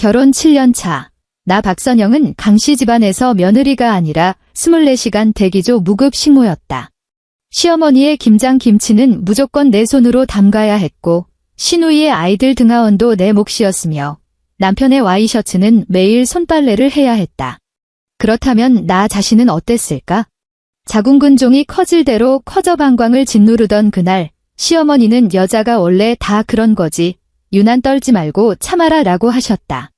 결혼 7년 차. 나 박선영은 강씨 집안에서 며느리가 아니라 24시간 대기조 무급 식모였다. 시어머니의 김장김치는 무조건 내 손으로 담가야 했고 시누이의 아이들 등하원도 내 몫이었으며 남편의 와이셔츠는 매일 손빨래를 해야 했다. 그렇다면 나 자신은 어땠을까? 자궁근종이 커질 대로 커져 방광을 짓누르던 그날 시어머니는 여자가 원래 다 그런 거지 유난 떨지 말고 참아라 라고 하셨다.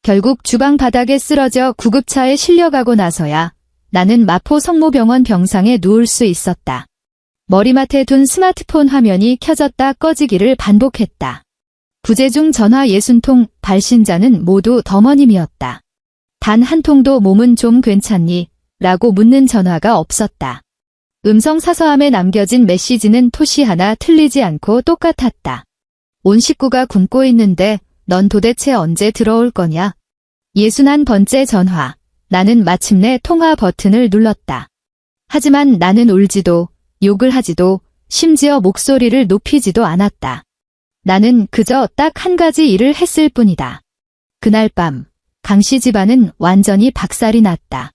결국 주방 바닥에 쓰러져 구급차에 실려가고 나서야 나는 마포 성모병원 병상에 누울 수 있었다. 머리맡에 둔 스마트폰 화면이 켜졌다 꺼지기를 반복했다. 부재중 전화 60통, 발신자는 모두 더머님이었다. 단 한 통도 몸은 좀 괜찮니? 라고 묻는 전화가 없었다. 음성 사서함에 남겨진 메시지는 토시 하나 틀리지 않고 똑같았다. 온 식구가 굶고 있는데 넌 도대체 언제 들어올 거냐? 61번째 전화. 나는 마침내 통화 버튼을 눌렀다. 하지만 나는 울지도 욕을 하지도 심지어 목소리를 높이지도 않았다. 나는 그저 딱 한 가지 일을 했을 뿐이다. 그날 밤 강씨 집안은 완전히 박살이 났다.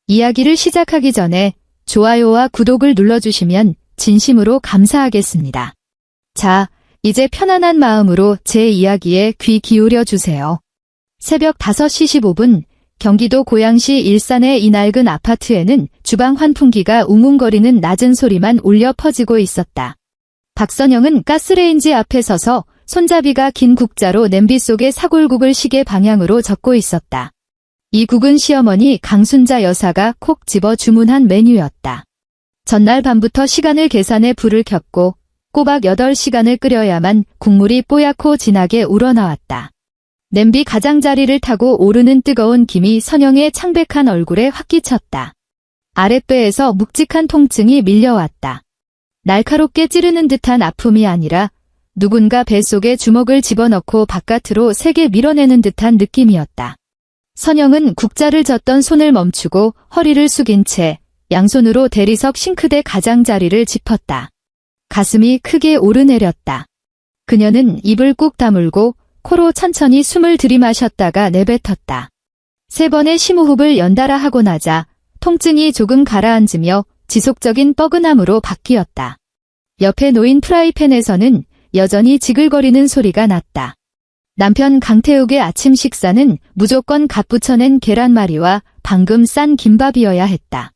이야기를 시작하기 전에 좋아요와 구독을 눌러주시면 진심으로 감사하겠습니다. 자, 이제 편안한 마음으로 제 이야기에 귀 기울여 주세요. 새벽 5시 15분 경기도 고양시 일산의 이 낡은 아파트에는 주방 환풍기가 웅웅거리는 낮은 소리만 울려 퍼지고 있었다. 박선영은 가스레인지 앞에 서서 손잡이가 긴 국자로 냄비 속에 사골국을 시계 방향으로 적고 있었다. 이 국은 시어머니 강순자 여사가 콕 집어 주문한 메뉴였다. 전날 밤부터 시간을 계산해 불을 켰고 꼬박 8시간을 끓여야만 국물이 뽀얗고 진하게 우러나왔다. 냄비 가장자리를 타고 오르는 뜨거운 김이 선영의 창백한 얼굴에 확 끼쳤다. 아랫배에서 묵직한 통증이 밀려왔다. 날카롭게 찌르는 듯한 아픔이 아니라 누군가 뱃속에 주먹을 집어넣고 바깥으로 세게 밀어내는 듯한 느낌이었다. 선영은 국자를 젓던 손을 멈추고 허리를 숙인 채 양손으로 대리석 싱크대 가장자리를 짚었다. 가슴이 크게 오르내렸다. 그녀는 입을 꾹 다물고 코로 천천히 숨을 들이마셨다가 내뱉었다. 3번의 심호흡을 연달아 하고 나자 통증이 조금 가라앉으며 지속적인 뻐근함으로 바뀌었다. 옆에 놓인 프라이팬에서는 여전히 지글거리는 소리가 났다. 남편 강태욱의 아침 식사는 무조건 갓 부쳐낸 계란말이와 방금 싼 김밥이어야 했다.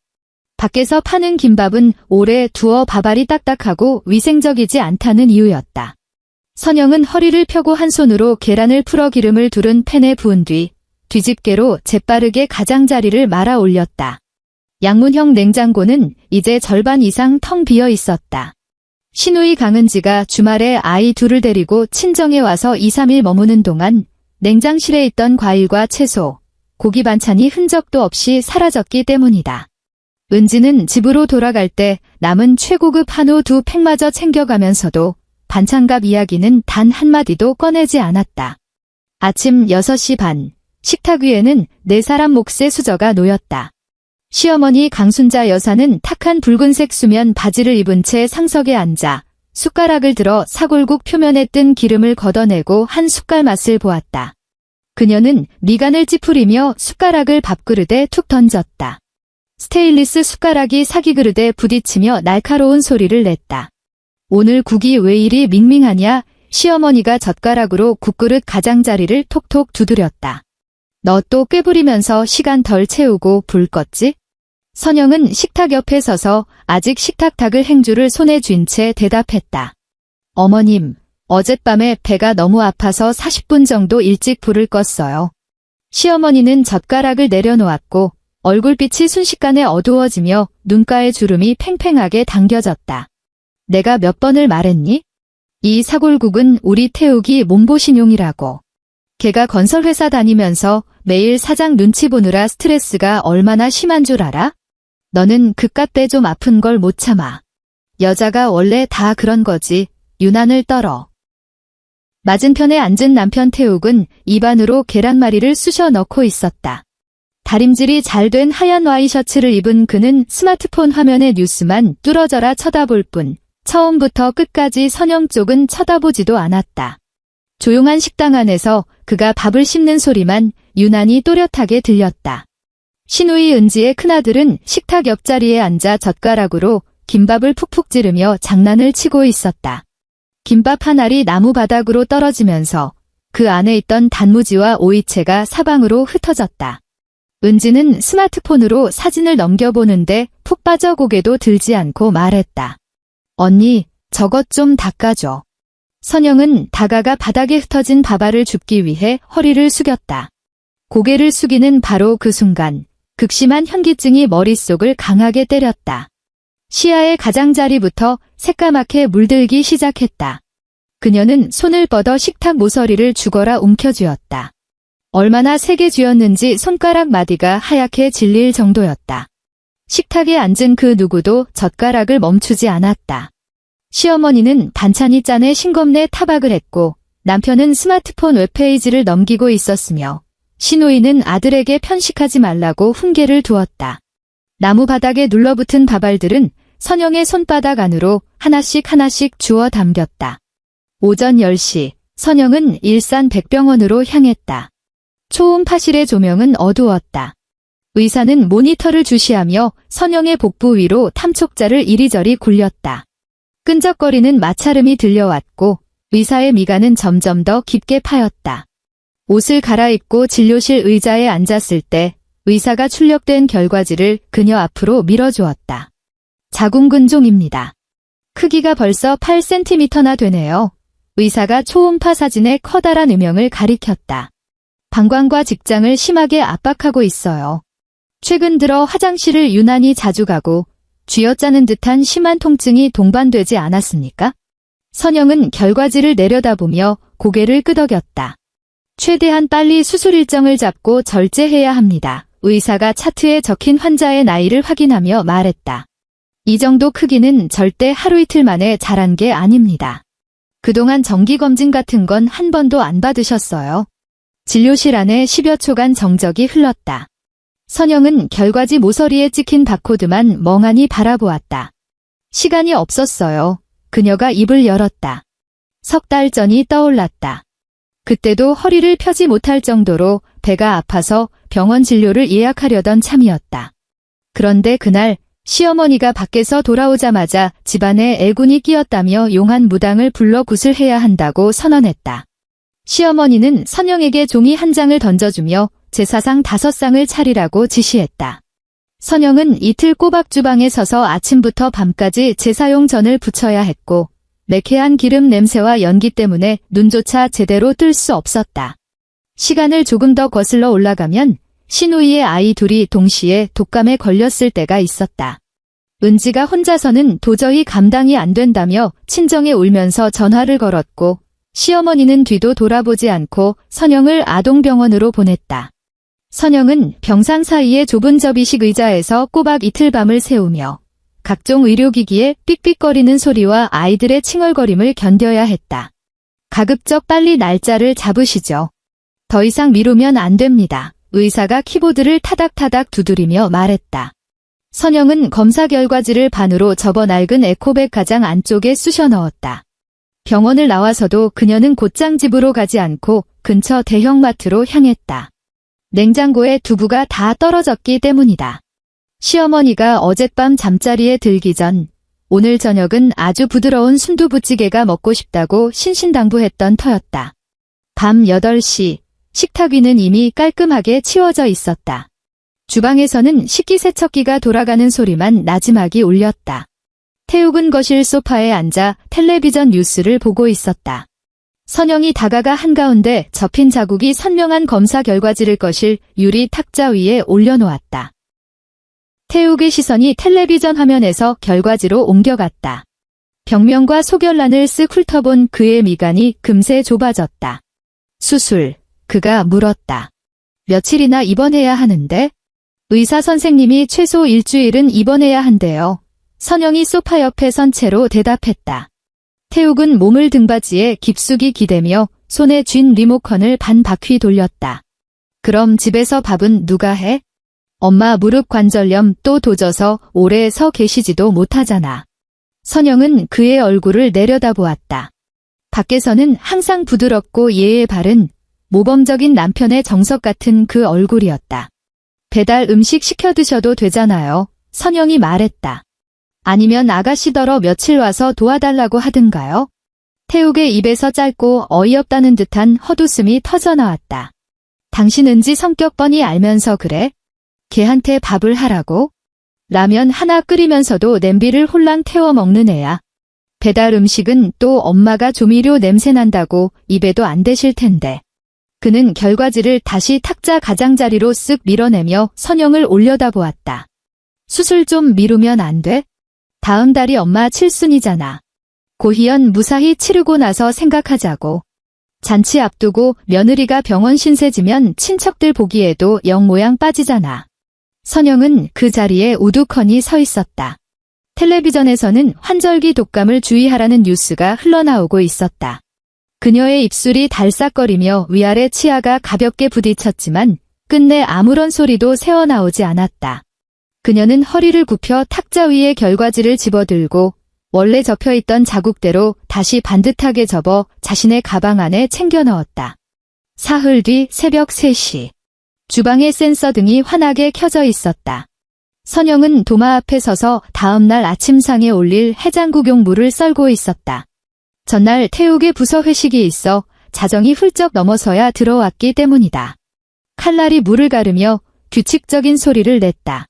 밖에서 파는 김밥은 오래 두어 밥알이 딱딱하고 위생적이지 않다는 이유였다. 선영은 허리를 펴고 한 손으로 계란을 풀어 기름을 두른 팬에 부은 뒤 뒤집개로 재빠르게 가장자리를 말아 올렸다. 양문형 냉장고는 이제 절반 이상 텅 비어 있었다. 시누이 강은지가 주말에 아이 둘을 데리고 친정에 와서 2-3일 머무는 동안 냉장실에 있던 과일과 채소, 고기 반찬이 흔적도 없이 사라졌기 때문이다. 은지는 집으로 돌아갈 때 남은 최고급 한우 2팩마저 챙겨가면서도 반찬값 이야기는 단 한마디도 꺼내지 않았다. 아침 6시 반, 식탁 위에는 4사람 몫의 수저가 놓였다. 시어머니 강순자 여사는 탁한 붉은색 수면 바지를 입은 채 상석에 앉아 숟가락을 들어 사골국 표면에 뜬 기름을 걷어내고 한 숟갈 맛을 보았다. 그녀는 미간을 찌푸리며 숟가락을 밥그릇에 툭 던졌다. 스테인리스 숟가락이 사기그릇에 부딪히며 날카로운 소리를 냈다. 오늘 국이 왜 이리 밍밍하냐? 시어머니가 젓가락으로 국그릇 가장자리를 톡톡 두드렸다. 너 또 꾀부리면서 시간 덜 채우고 불 껐지? 선영은 식탁 옆에 서서 아직 식탁 닦을 행주를 손에 쥔 채 대답했다. 어머님, 어젯밤에 배가 너무 아파서 40분 정도 일찍 불을 껐어요. 시어머니는 젓가락을 내려놓았고 얼굴빛이 순식간에 어두워지며 눈가에 주름이 팽팽하게 당겨졌다. 내가 몇 번을 말했니? 이 사골국은 우리 태욱이 몸보신용이라고. 걔가 건설회사 다니면서 매일 사장 눈치 보느라 스트레스가 얼마나 심한 줄 알아? 너는 그깟 배 좀 아픈 걸 못 참아. 여자가 원래 다 그런 거지. 유난을 떨어. 맞은편에 앉은 남편 태욱은 입안으로 계란말이를 쑤셔 넣고 있었다. 다림질이 잘 된 하얀 와이셔츠를 입은 그는 스마트폰 화면의 뉴스만 뚫어져라 쳐다볼 뿐 처음부터 끝까지 선영 쪽은 쳐다보지도 않았다. 조용한 식당 안에서 그가 밥을 씹는 소리만 유난히 또렷하게 들렸다. 신우이 은지의 큰아들은 식탁 옆자리에 앉아 젓가락으로 김밥을 푹푹 찌르며 장난을 치고 있었다. 김밥 한 알이 나무 바닥으로 떨어지면서 그 안에 있던 단무지와 오이채가 사방으로 흩어졌다. 은지는 스마트폰으로 사진을 넘겨보는데 푹 빠져 고개도 들지 않고 말했다. 언니, 저것 좀 닦아줘. 선영은 다가가 바닥에 흩어진 밥알을 줍기 위해 허리를 숙였다. 고개를 숙이는 바로 그 순간 극심한 현기증이 머릿속을 강하게 때렸다. 시야의 가장자리부터 새까맣게 물들기 시작했다. 그녀는 손을 뻗어 식탁 모서리를 죽어라 움켜쥐었다. 얼마나 세게 쥐었는지 손가락 마디가 하얗게 질릴 정도였다. 식탁에 앉은 그 누구도 젓가락을 멈추지 않았다. 시어머니는 반찬이 짠에 싱겁네 타박을 했고 남편은 스마트폰 웹페이지를 넘기고 있었으며 신우이는 아들에게 편식하지 말라고 훈계를 두었다. 나무 바닥에 눌러붙은 밥알들은 선영의 손바닥 안으로 하나씩 주워 담겼다. 오전 10시, 선영은 일산 백병원으로 향했다. 초음파실의 조명은 어두웠다. 의사는 모니터를 주시하며 선영의 복부 위로 탐촉자를 이리저리 굴렸다. 끈적거리는 마찰음이 들려왔고 의사의 미간은 점점 더 깊게 파였다. 옷을 갈아입고 진료실 의자에 앉았을 때 의사가 출력된 결과지를 그녀 앞으로 밀어주었다. 자궁근종입니다. 크기가 벌써 8cm나 되네요. 의사가 초음파 사진에 커다란 음영을 가리켰다. 방광과 직장을 심하게 압박하고 있어요. 최근 들어 화장실을 유난히 자주 가고 쥐어짜는 듯한 심한 통증이 동반되지 않았습니까? 선영은 결과지를 내려다보며 고개를 끄덕였다. 최대한 빨리 수술 일정을 잡고 절제해야 합니다. 의사가 차트에 적힌 환자의 나이를 확인하며 말했다. 이 정도 크기는 절대 하루 이틀 만에 자란 게 아닙니다. 그동안 정기검진 같은 건 한 번도 안 받으셨어요. 진료실 안에 10여 초간 정적이 흘렀다. 선영은 결과지 모서리에 찍힌 바코드만 멍하니 바라보았다. 시간이 없었어요. 그녀가 입을 열었다. 석 달 전이 떠올랐다. 그때도 허리를 펴지 못할 정도로 배가 아파서 병원 진료를 예약하려던 참이었다. 그런데 그날 시어머니가 밖에서 돌아오자마자 집안에 애군이 끼었다며 용한 무당을 불러 굿을 해야 한다고 선언했다. 시어머니는 선영에게 종이 한 장을 던져주며 제사상 5상을 차리라고 지시했다. 선영은 이틀 꼬박 주방에 서서 아침부터 밤까지 제사용 전을 부쳐야 했고 매캐한 기름 냄새와 연기 때문에 눈조차 제대로 뜰 수 없었다. 시간을 조금 더 거슬러 올라가면 신우이의 아이 둘이 동시에 독감에 걸렸을 때가 있었다. 은지가 혼자서는 도저히 감당이 안 된다며 친정에 울면서 전화를 걸었고 시어머니는 뒤도 돌아보지 않고 선영을 아동병원으로 보냈다. 선영은 병상 사이의 좁은 접이식 의자에서 꼬박 이틀 밤을 새우며 각종 의료기기의 삑삑거리는 소리와 아이들의 칭얼거림을 견뎌야 했다. 가급적 빨리 날짜를 잡으시죠. 더 이상 미루면 안 됩니다. 의사가 키보드를 타닥타닥 두드리며 말했다. 선영은 검사 결과지를 반으로 접어 낡은 에코백 가장 안쪽에 쑤셔 넣었다. 병원을 나와서도 그녀는 곧장 집으로 가지 않고 근처 대형마트로 향했다. 냉장고에 두부가 다 떨어졌기 때문이다. 시어머니가 어젯밤 잠자리에 들기 전 오늘 저녁은 아주 부드러운 순두부찌개가 먹고 싶다고 신신당부했던 터였다. 밤 8시, 식탁 위는 이미 깔끔하게 치워져 있었다. 주방에서는 식기세척기가 돌아가는 소리만 나지막이 울렸다. 태욱은 거실 소파에 앉아 텔레비전 뉴스를 보고 있었다. 선영이 다가가 한가운데 접힌 자국이 선명한 검사 결과지를 거실 유리 탁자 위에 올려놓았다. 태욱의 시선이 텔레비전 화면에서 결과지로 옮겨갔다. 벽면과 소결란을 쓱 훑어본 그의 미간이 금세 좁아졌다. 수술, 그가 물었다. 며칠이나 입원해야 하는데? 의사 선생님이 최소 일주일은 입원해야 한대요. 선영이 소파 옆에 선 채로 대답했다. 태욱은 몸을 등받이에 깊숙이 기대며 손에 쥔 리모컨을 반 바퀴 돌렸다. 그럼 집에서 밥은 누가 해? 엄마 무릎 관절염 또 도져서 오래 서 계시지도 못하잖아. 선영은 그의 얼굴을 내려다보았다. 밖에서는 항상 부드럽고 예의 바른 모범적인 남편의 정석 같은 그 얼굴이었다. 배달 음식 시켜 드셔도 되잖아요. 선영이 말했다. 아니면 아가씨더러 며칠 와서 도와달라고 하든가요? 태욱의 입에서 짧고 어이없다는 듯한 헛웃음이 터져나왔다. 당신 은지 성격 뻔히 알면서 그래? 걔한테 밥을 하라고? 라면 하나 끓이면서도 냄비를 홀랑 태워 먹는 애야. 배달 음식은 또 엄마가 조미료 냄새 난다고 입에도 안 대실 텐데. 그는 결과지를 다시 탁자 가장자리로 쓱 밀어내며 선영을 올려다보았다. 수술 좀 미루면 안 돼? 다음 달이 엄마 칠순이잖아. 고희연 무사히 치르고 나서 생각하자고. 잔치 앞두고 며느리가 병원 신세지면 친척들 보기에도 영 모양 빠지잖아. 선영은 그 자리에 우두커니 서 있었다. 텔레비전에서는 환절기 독감을 주의하라는 뉴스가 흘러나오고 있었다. 그녀의 입술이 달싹거리며 위아래 치아가 가볍게 부딪혔지만 끝내 아무런 소리도 새어나오지 않았다. 그녀는 허리를 굽혀 탁자 위에 결과지를 집어들고 원래 접혀있던 자국대로 다시 반듯하게 접어 자신의 가방 안에 챙겨 넣었다. 사흘 뒤 새벽 3시. 주방의 센서 등이 환하게 켜져 있었다. 선영은 도마 앞에 서서 다음날 아침상에 올릴 해장국용 물을 썰고 있었다. 전날 태욱의 부서 회식이 있어 자정이 훌쩍 넘어서야 들어왔기 때문이다. 칼날이 물을 가르며 규칙적인 소리를 냈다.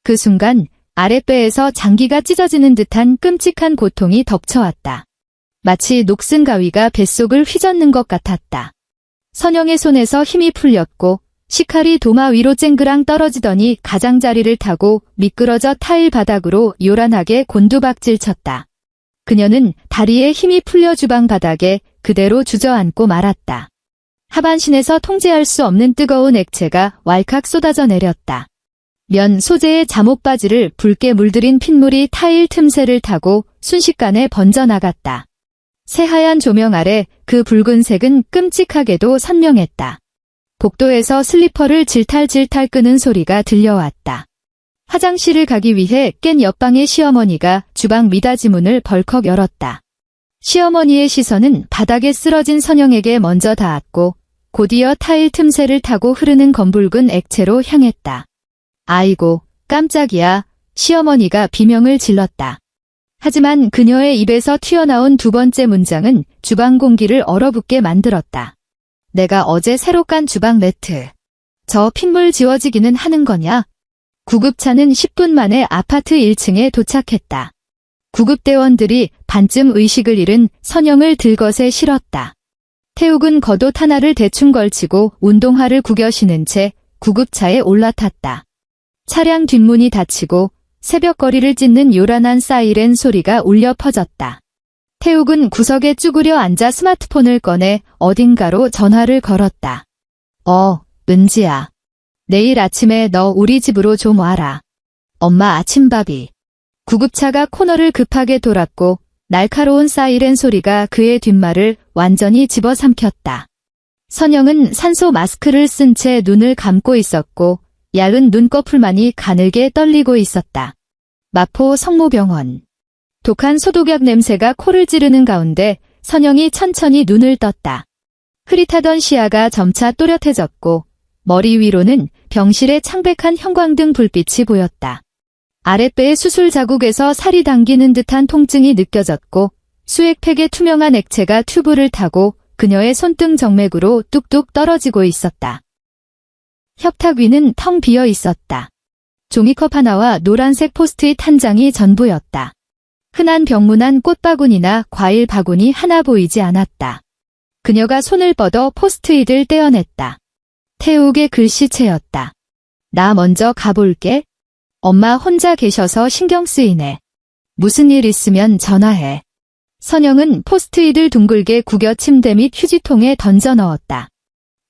그 순간 아랫배에서 장기가 찢어지는 듯한 끔찍한 고통이 덮쳐왔다. 마치 녹슨 가위가 뱃속을 휘젓는 것 같았다. 선영의 손에서 힘이 풀렸고 식칼이 도마 위로 쨍그랑 떨어지더니 가장자리를 타고 미끄러져 타일 바닥으로 요란하게 곤두박질 쳤다. 그녀는 다리에 힘이 풀려 주방 바닥에 그대로 주저앉고 말았다. 하반신에서 통제할 수 없는 뜨거운 액체가 왈칵 쏟아져 내렸다. 면 소재의 잠옷바지를 붉게 물들인 핏물이 타일 틈새를 타고 순식간에 번져나갔다. 새하얀 조명 아래 그 붉은색은 끔찍하게도 선명했다. 복도에서 슬리퍼를 질탈질탈 끄는 소리가 들려왔다. 화장실을 가기 위해 깬 옆방의 시어머니가 주방 미닫이 문을 벌컥 열었다. 시어머니의 시선은 바닥에 쓰러진 선영에게 먼저 닿았고 곧이어 타일 틈새를 타고 흐르는 검붉은 액체로 향했다. 아이고, 깜짝이야. 시어머니가 비명을 질렀다. 하지만 그녀의 입에서 튀어나온 두 번째 문장은 주방 공기를 얼어붙게 만들었다. 내가 어제 새로 깐 주방 매트. 저 핏물 지워지기는 하는 거냐? 구급차는 10분 만에 아파트 1층에 도착했다. 구급대원들이 반쯤 의식을 잃은 선영을 들것에 실었다. 태욱은 겉옷 하나를 대충 걸치고 운동화를 구겨 신은 채 구급차에 올라탔다. 차량 뒷문이 닫히고 새벽거리를 찢는 요란한 사이렌 소리가 울려 퍼졌다. 태욱은 구석에 쭈그려 앉아 스마트폰을 꺼내 어딘가로 전화를 걸었다. 은지야. 내일 아침에 너 우리 집으로 좀 와라. 엄마 아침밥이. 구급차가 코너를 급하게 돌았고 날카로운 사이렌 소리가 그의 뒷말을 완전히 집어삼켰다. 선영은 산소 마스크를 쓴 채 눈을 감고 있었고 얇은 눈꺼풀만이 가늘게 떨리고 있었다. 마포 성모병원. 독한 소독약 냄새가 코를 찌르는 가운데 선영이 천천히 눈을 떴다. 흐릿하던 시야가 점차 또렷해졌고 머리 위로는 병실의 창백한 형광등 불빛이 보였다. 아랫배의 수술 자국에서 살이 당기는 듯한 통증이 느껴졌고 수액팩의 투명한 액체가 튜브를 타고 그녀의 손등 정맥으로 뚝뚝 떨어지고 있었다. 협탁 위는 텅 비어 있었다. 종이컵 하나와 노란색 포스트잇 한 장이 전부였다. 흔한 병문안 꽃바구니나 과일 바구니 하나 보이지 않았다. 그녀가 손을 뻗어 포스트잇을 떼어냈다. 태욱의 글씨체였다. 나 먼저 가볼게. 엄마 혼자 계셔서 신경 쓰이네. 무슨 일 있으면 전화해. 선영은 포스트잇을 둥글게 구겨 침대 및 휴지통에 던져 넣었다.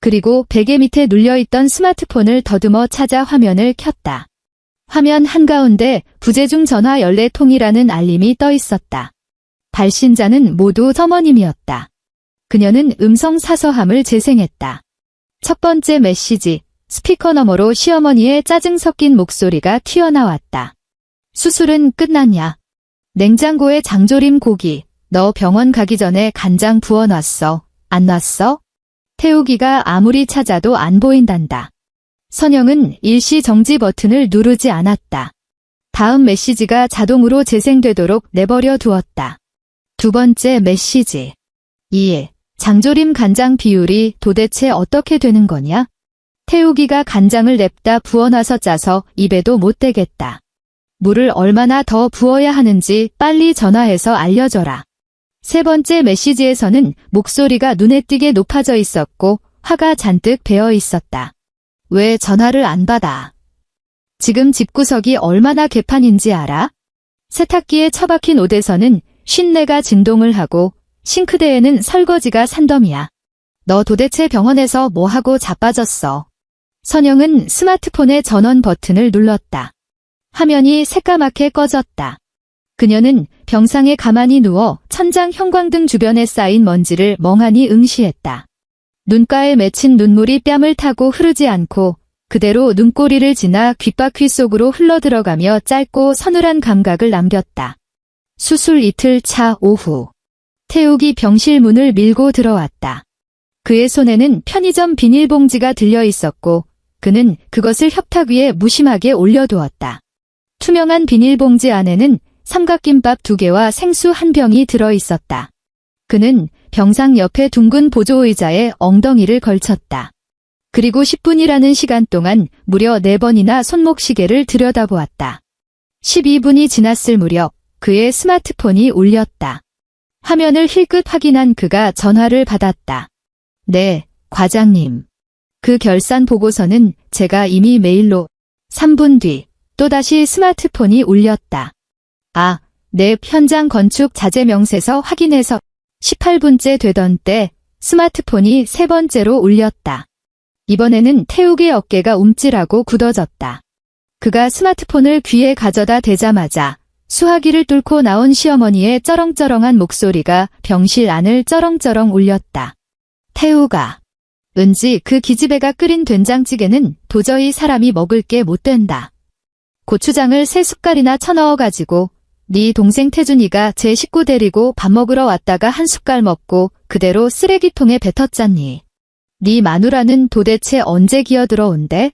그리고 베개 밑에 눌려있던 스마트폰을 더듬어 찾아 화면을 켰다. 화면 한가운데 부재중 전화 연례통이라는 알림이 떠 있었다. 발신자는 모두 서머님이었다. 그녀는 음성 사서함을 재생했다. 첫 번째 메시지, 스피커 너머로 시어머니의 짜증 섞인 목소리가 튀어나왔다. 수술은 끝났냐? 냉장고에 장조림 고기, 너 병원 가기 전에 간장 부어놨어. 안 놨어? 태우기가 아무리 찾아도 안 보인단다. 선영은 일시 정지 버튼을 누르지 않았다. 다음 메시지가 자동으로 재생되도록 내버려 두었다. 두 번째 메시지. 2. 장조림 간장 비율이 도대체 어떻게 되는 거냐? 태우기가 간장을 냅다 부어놔서 짜서 입에도 못 대겠다. 물을 얼마나 더 부어야 하는지 빨리 전화해서 알려줘라. 세 번째 메시지에서는 목소리가 눈에 띄게 높아져 있었고 화가 잔뜩 배어 있었다. 왜 전화를 안 받아? 지금 집구석이 얼마나 개판인지 알아? 세탁기에 처박힌 옷에서는 쉰내가 진동을 하고 싱크대에는 설거지가 산더미야. 너 도대체 병원에서 뭐하고 자빠졌어? 선영은 스마트폰의 전원 버튼을 눌렀다. 화면이 새까맣게 꺼졌다. 그녀는 병상에 가만히 누워 천장 형광등 주변에 쌓인 먼지를 멍하니 응시했다. 눈가에 맺힌 눈물이 뺨을 타고 흐르지 않고 그대로 눈꼬리를 지나 귓바퀴 속으로 흘러들어가며 짧고 서늘한 감각을 남겼다. 수술 이틀 차 오후. 태욱이 병실 문을 밀고 들어왔다. 그의 손에는 편의점 비닐봉지가 들려 있었고 그는 그것을 협탁 위에 무심하게 올려두었다. 투명한 비닐봉지 안에는 삼각김밥 2개와 생수 1병이 들어 있었다. 그는 병상 옆에 둥근 보조의자에 엉덩이를 걸쳤다. 그리고 10분이라는 시간 동안 무려 4번이나 손목시계를 들여다보았다. 12분이 지났을 무렵 그의 스마트폰이 울렸다. 화면을 힐끗 확인한 그가 전화를 받았다. 네, 과장님. 그 결산 보고서는 제가 이미 메일로. 3분 뒤 또다시 스마트폰이 울렸다. 아, 네, 현장 건축 자재 명세서 확인해서. 18분째 되던 때 스마트폰이 3번째로 울렸다. 이번에는 태욱의 어깨가 움찔하고 굳어졌다. 그가 스마트폰을 귀에 가져다 대자마자 수화기를 뚫고 나온 시어머니의 쩌렁쩌렁한 목소리가 병실 안을 쩌렁쩌렁 울렸다. 태욱아, 왠지 그 기집애가 끓인 된장찌개는 도저히 사람이 먹을 게 못 된다. 고추장을 3숟갈이나 쳐넣어가지고 네 동생 태준이가 제 식구 데리고 밥 먹으러 왔다가 한 숟갈 먹고 그대로 쓰레기통에 뱉었잖니. 네 마누라는 도대체 언제 기어들어온대?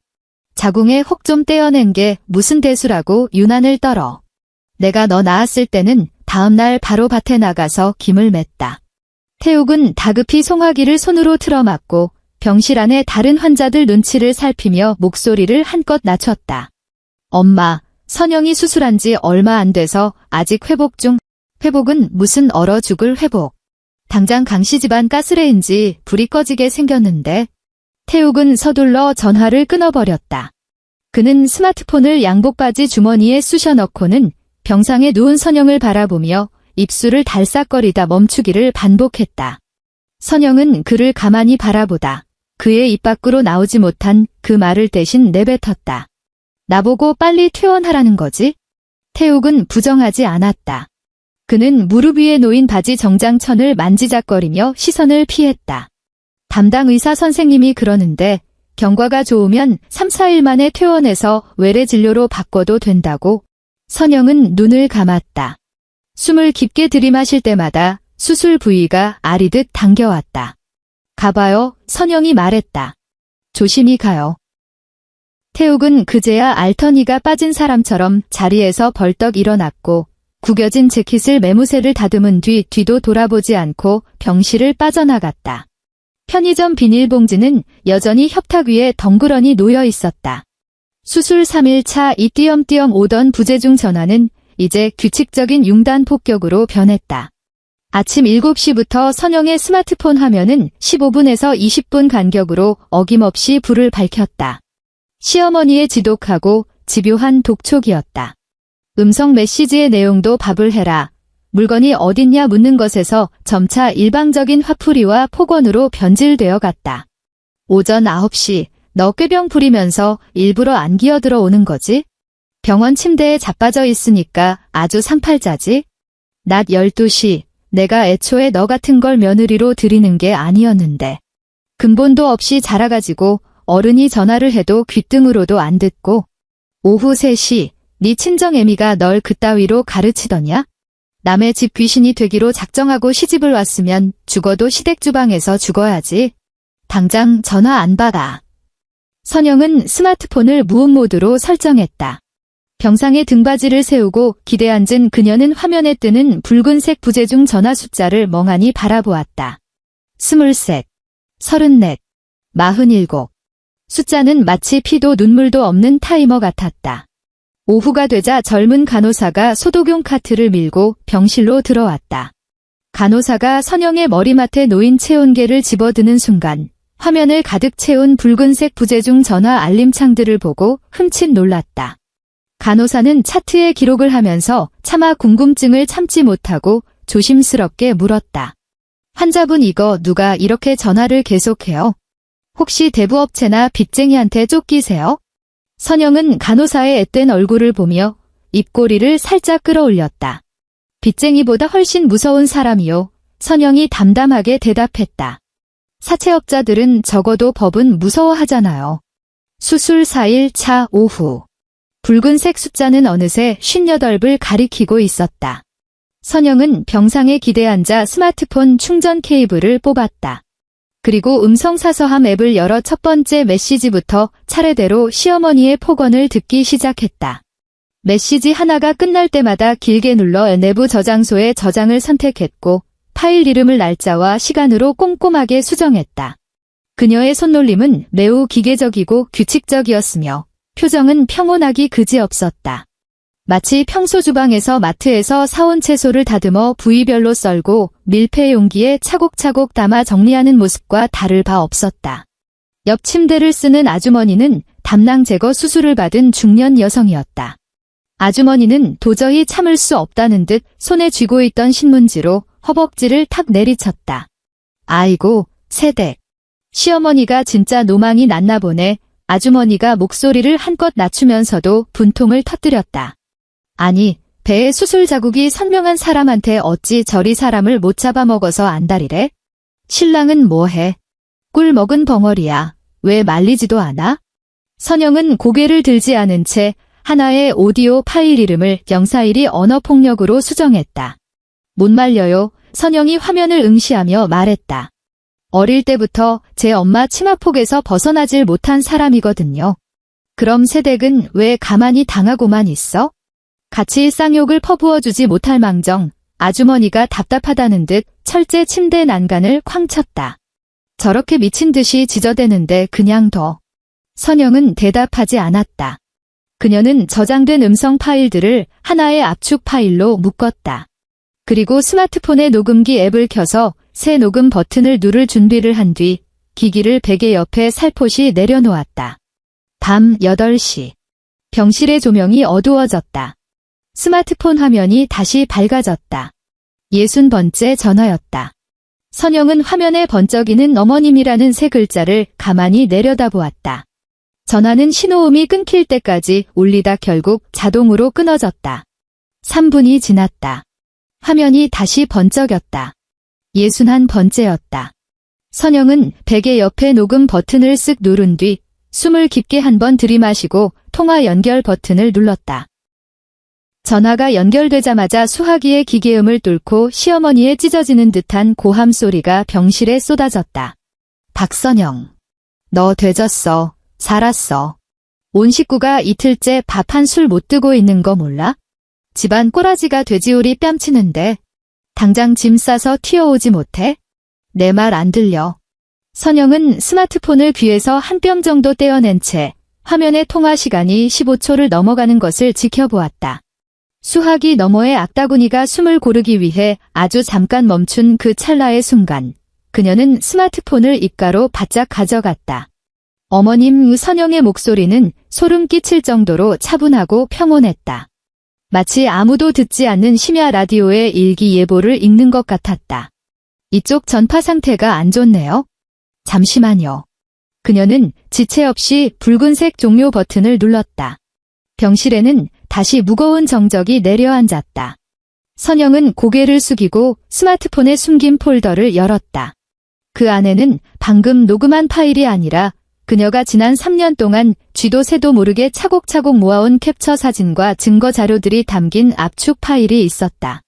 자궁에 혹 좀 떼어낸 게 무슨 대수라고 유난을 떨어. 내가 너 낳았을 때는 다음날 바로 밭에 나가서 김을 맸다. 태욱은 다급히 송화기를 손으로 틀어막고 병실 안의 다른 환자들 눈치를 살피며 목소리를 한껏 낮췄다. 엄마, 선영이 수술한 지 얼마 안 돼서 아직 회복 중. 회복은 무슨 얼어 죽을 회복. 당장 강씨 집안 가스레인지 불이 꺼지게 생겼는데. 태욱은 서둘러 전화를 끊어버렸다. 그는 스마트폰을 양복바지 주머니에 쑤셔 넣고는 병상에 누운 선영을 바라보며 입술을 달싹거리다 멈추기를 반복했다. 선영은 그를 가만히 바라보다 그의 입 밖으로 나오지 못한 그 말을 대신 내뱉었다. 나보고 빨리 퇴원하라는 거지? 태욱은 부정하지 않았다. 그는 무릎 위에 놓인 바지 정장천을 만지작거리며 시선을 피했다. 담당 의사 선생님이 그러는데 경과가 좋으면 3, 4일 만에 퇴원해서 외래 진료로 바꿔도 된다고. 선영은 눈을 감았다. 숨을 깊게 들이마실 때마다 수술 부위가 아리듯 당겨왔다. 가봐요, 선영이 말했다. 조심히 가요. 태욱은 그제야 알터니가 빠진 사람처럼 자리에서 벌떡 일어났고 구겨진 재킷을 매무새를 다듬은 뒤 뒤도 돌아보지 않고 병실을 빠져나갔다. 편의점 비닐봉지는 여전히 협탁 위에 덩그러니 놓여 있었다. 수술 3일차 이 띄엄띄엄 오던 부재중 전화는 이제 규칙적인 융단 폭격으로 변했다. 아침 7시부터 선영의 스마트폰 화면은 15분에서 20분 간격으로 어김없이 불을 밝혔다. 시어머니의 지독하고 집요한 독촉이었다. 음성 메시지의 내용도 밥을 해라. 물건이 어딨냐 묻는 것에서 점차 일방적인 화풀이와 폭언으로 변질되어 갔다. 오전 9시, 너 꾀병 부리면서 일부러 안 기어들어 오는 거지? 병원 침대에 자빠져 있으니까 아주 상팔자지? 낮 12시, 내가 애초에 너 같은 걸 며느리로 들이는 게 아니었는데. 근본도 없이 자라가지고 어른이 전화를 해도 귓등으로도 안 듣고. 오후 3시, 네 친정애미가 널 그따위로 가르치더냐? 남의 집 귀신이 되기로 작정하고 시집을 왔으면 죽어도 시댁 주방에서 죽어야지. 당장 전화 안 받아. 선영은 스마트폰을 무음 모드로 설정했다. 병상에 등받이를 세우고 기대 앉은 그녀는 화면에 뜨는 붉은색 부재중 전화 숫자를 멍하니 바라보았다. 23, 34, 47. 숫자는 마치 피도 눈물도 없는 타이머 같았다. 오후가 되자 젊은 간호사가 소독용 카트를 밀고 병실로 들어왔다. 간호사가 선영의 머리맡에 놓인 체온계를 집어드는 순간 화면을 가득 채운 붉은색 부재중 전화 알림창들을 보고 흠칫 놀랐다. 간호사는 차트에 기록을 하면서 차마 궁금증을 참지 못하고 조심스럽게 물었다. 환자분 이거 누가 이렇게 전화를 계속해요? 혹시 대부업체나 빚쟁이한테 쫓기세요? 선영은 간호사의 앳된 얼굴을 보며 입꼬리를 살짝 끌어올렸다. 빚쟁이보다 훨씬 무서운 사람이요. 선영이 담담하게 대답했다. 사채업자들은 적어도 법은 무서워하잖아요. 수술 4일 차 오후. 붉은색 숫자는 어느새 58을 가리키고 있었다. 선영은 병상에 기대 앉아 스마트폰 충전 케이블을 뽑았다. 그리고 음성사서함 앱을 열어 첫 번째 메시지부터 차례대로 시어머니의 폭언을 듣기 시작했다. 메시지 하나가 끝날 때마다 길게 눌러 내부 저장소에 저장을 선택했고 파일 이름을 날짜와 시간으로 꼼꼼하게 수정했다. 그녀의 손놀림은 매우 기계적이고 규칙적이었으며 표정은 평온하기 그지없었다. 마치 평소 주방에서 마트에서 사온 채소를 다듬어 부위별로 썰고 밀폐 용기에 차곡차곡 담아 정리하는 모습과 다를 바 없었다. 옆 침대를 쓰는 아주머니는 담낭 제거 수술을 받은 중년 여성이었다. 아주머니는 도저히 참을 수 없다는 듯 손에 쥐고 있던 신문지로 허벅지를 탁 내리쳤다. 아이고, 새댁. 시어머니가 진짜 노망이 났나 보네. 아주머니가 목소리를 한껏 낮추면서도 분통을 터뜨렸다. 아니, 배에 수술 자국이 선명한 사람한테 어찌 저리 사람을 못 잡아먹어서 안달이래? 신랑은 뭐해? 꿀 먹은 벙어리야. 왜 말리지도 않아? 선영은 고개를 들지 않은 채 하나의 오디오 파일 이름을 041이 언어폭력으로 수정했다. 못 말려요. 선영이 화면을 응시하며 말했다. 어릴 때부터 제 엄마 치마폭에서 벗어나질 못한 사람이거든요. 그럼 새댁은 왜 가만히 당하고만 있어? 같이 쌍욕을 퍼부어주지 못할 망정 아주머니가 답답하다는 듯 철제 침대 난간을 쾅 쳤다. 저렇게 미친 듯이 지저대는데 그냥 둬. 선영은 대답하지 않았다. 그녀는 저장된 음성 파일들을 하나의 압축 파일로 묶었다. 그리고 스마트폰의 녹음기 앱을 켜서 새 녹음 버튼을 누를 준비를 한 뒤 기기를 베개 옆에 살포시 내려놓았다. 밤 8시. 병실의 조명이 어두워졌다. 스마트폰 화면이 다시 밝아졌다. 60번째 전화였다. 선영은 화면에 번쩍이는 어머님이라는 세 글자를 가만히 내려다보았다. 전화는 신호음이 끊길 때까지 울리다 결국 자동으로 끊어졌다. 3분이 지났다. 화면이 다시 번쩍였다. 61번째였다. 선영은 베개 옆에 녹음 버튼을 쓱 누른 뒤 숨을 깊게 한 번 들이마시고 통화 연결 버튼을 눌렀다. 전화가 연결되자마자 수화기의 기계음을 뚫고 시어머니의 찢어지는 듯한 고함 소리가 병실에 쏟아졌다. 박선영, 너 되졌어. 살았어. 온 식구가 이틀째 밥 한 술 못 뜨고 있는 거 몰라? 집안 꼬라지가 돼지우리 뺨치는데 당장 짐 싸서 튀어오지 못해? 내 말 안 들려. 선영은 스마트폰을 귀에서 한 뼘 정도 떼어낸 채 화면의 통화 시간이 15초를 넘어가는 것을 지켜보았다. 수화기 너머의 악다구니가 숨을 고르기 위해 아주 잠깐 멈춘 그 찰나의 순간 그녀는 스마트폰을 입가로 바짝 가져갔다. 어머님 선영의 목소리는 소름 끼칠 정도로 차분하고 평온했다. 마치 아무도 듣지 않는 심야 라디오의 일기예보를 읽는 것 같았다. 이쪽 전파 상태가 안 좋네요. 잠시만요. 그녀는 지체 없이 붉은색 종료 버튼을 눌렀다. 병실에는 다시 무거운 정적이 내려앉았다. 선영은 고개를 숙이고 스마트폰에 숨긴 폴더를 열었다. 그 안에는 방금 녹음한 파일이 아니라 그녀가 지난 3년 동안 쥐도 새도 모르게 차곡차곡 모아온 캡처 사진과 증거 자료들이 담긴 압축 파일이 있었다.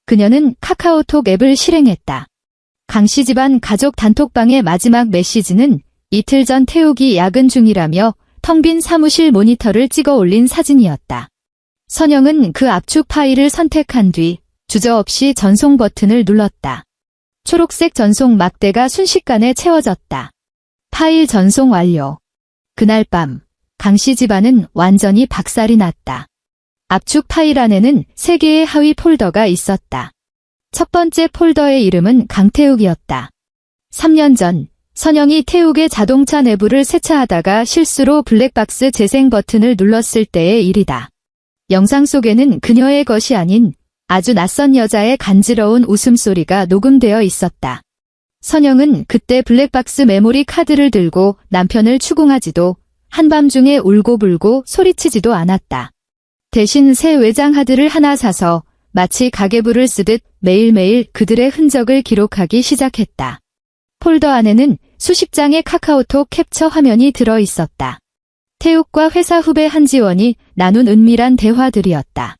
그녀는 카카오톡 앱을 실행했다. 강씨 집안 가족 단톡방의 마지막 메시지는 이틀 전 태욱이 야근 중이라며 텅 빈 사무실 모니터를 찍어 올린 사진이었다. 선영은 그 압축 파일을 선택한 뒤 주저없이 전송 버튼을 눌렀다. 초록색 전송 막대가 순식간에 채워졌다. 파일 전송 완료. 그날 밤 강씨 집안은 완전히 박살이 났다. 압축 파일 안에는 3개의 하위 폴더가 있었다. 첫 번째 폴더의 이름은 강태욱이었다. 3년 전 선영이 태욱의 자동차 내부를 세차하다가 실수로 블랙박스 재생 버튼을 눌렀을 때의 일이다. 영상 속에는 그녀의 것이 아닌 아주 낯선 여자의 간지러운 웃음소리가 녹음되어 있었다. 선영은 그때 블랙박스 메모리 카드를 들고 남편을 추궁하지도 한밤중에 울고불고 소리치지도 않았다. 대신 새 외장 하드를 하나 사서 마치 가계부를 쓰듯 매일매일 그들의 흔적을 기록하기 시작했다. 폴더 안에는 수십 장의 카카오톡 캡처 화면이 들어 있었다. 태욱과 회사 후배 한지원이 나눈 은밀한 대화들이었다.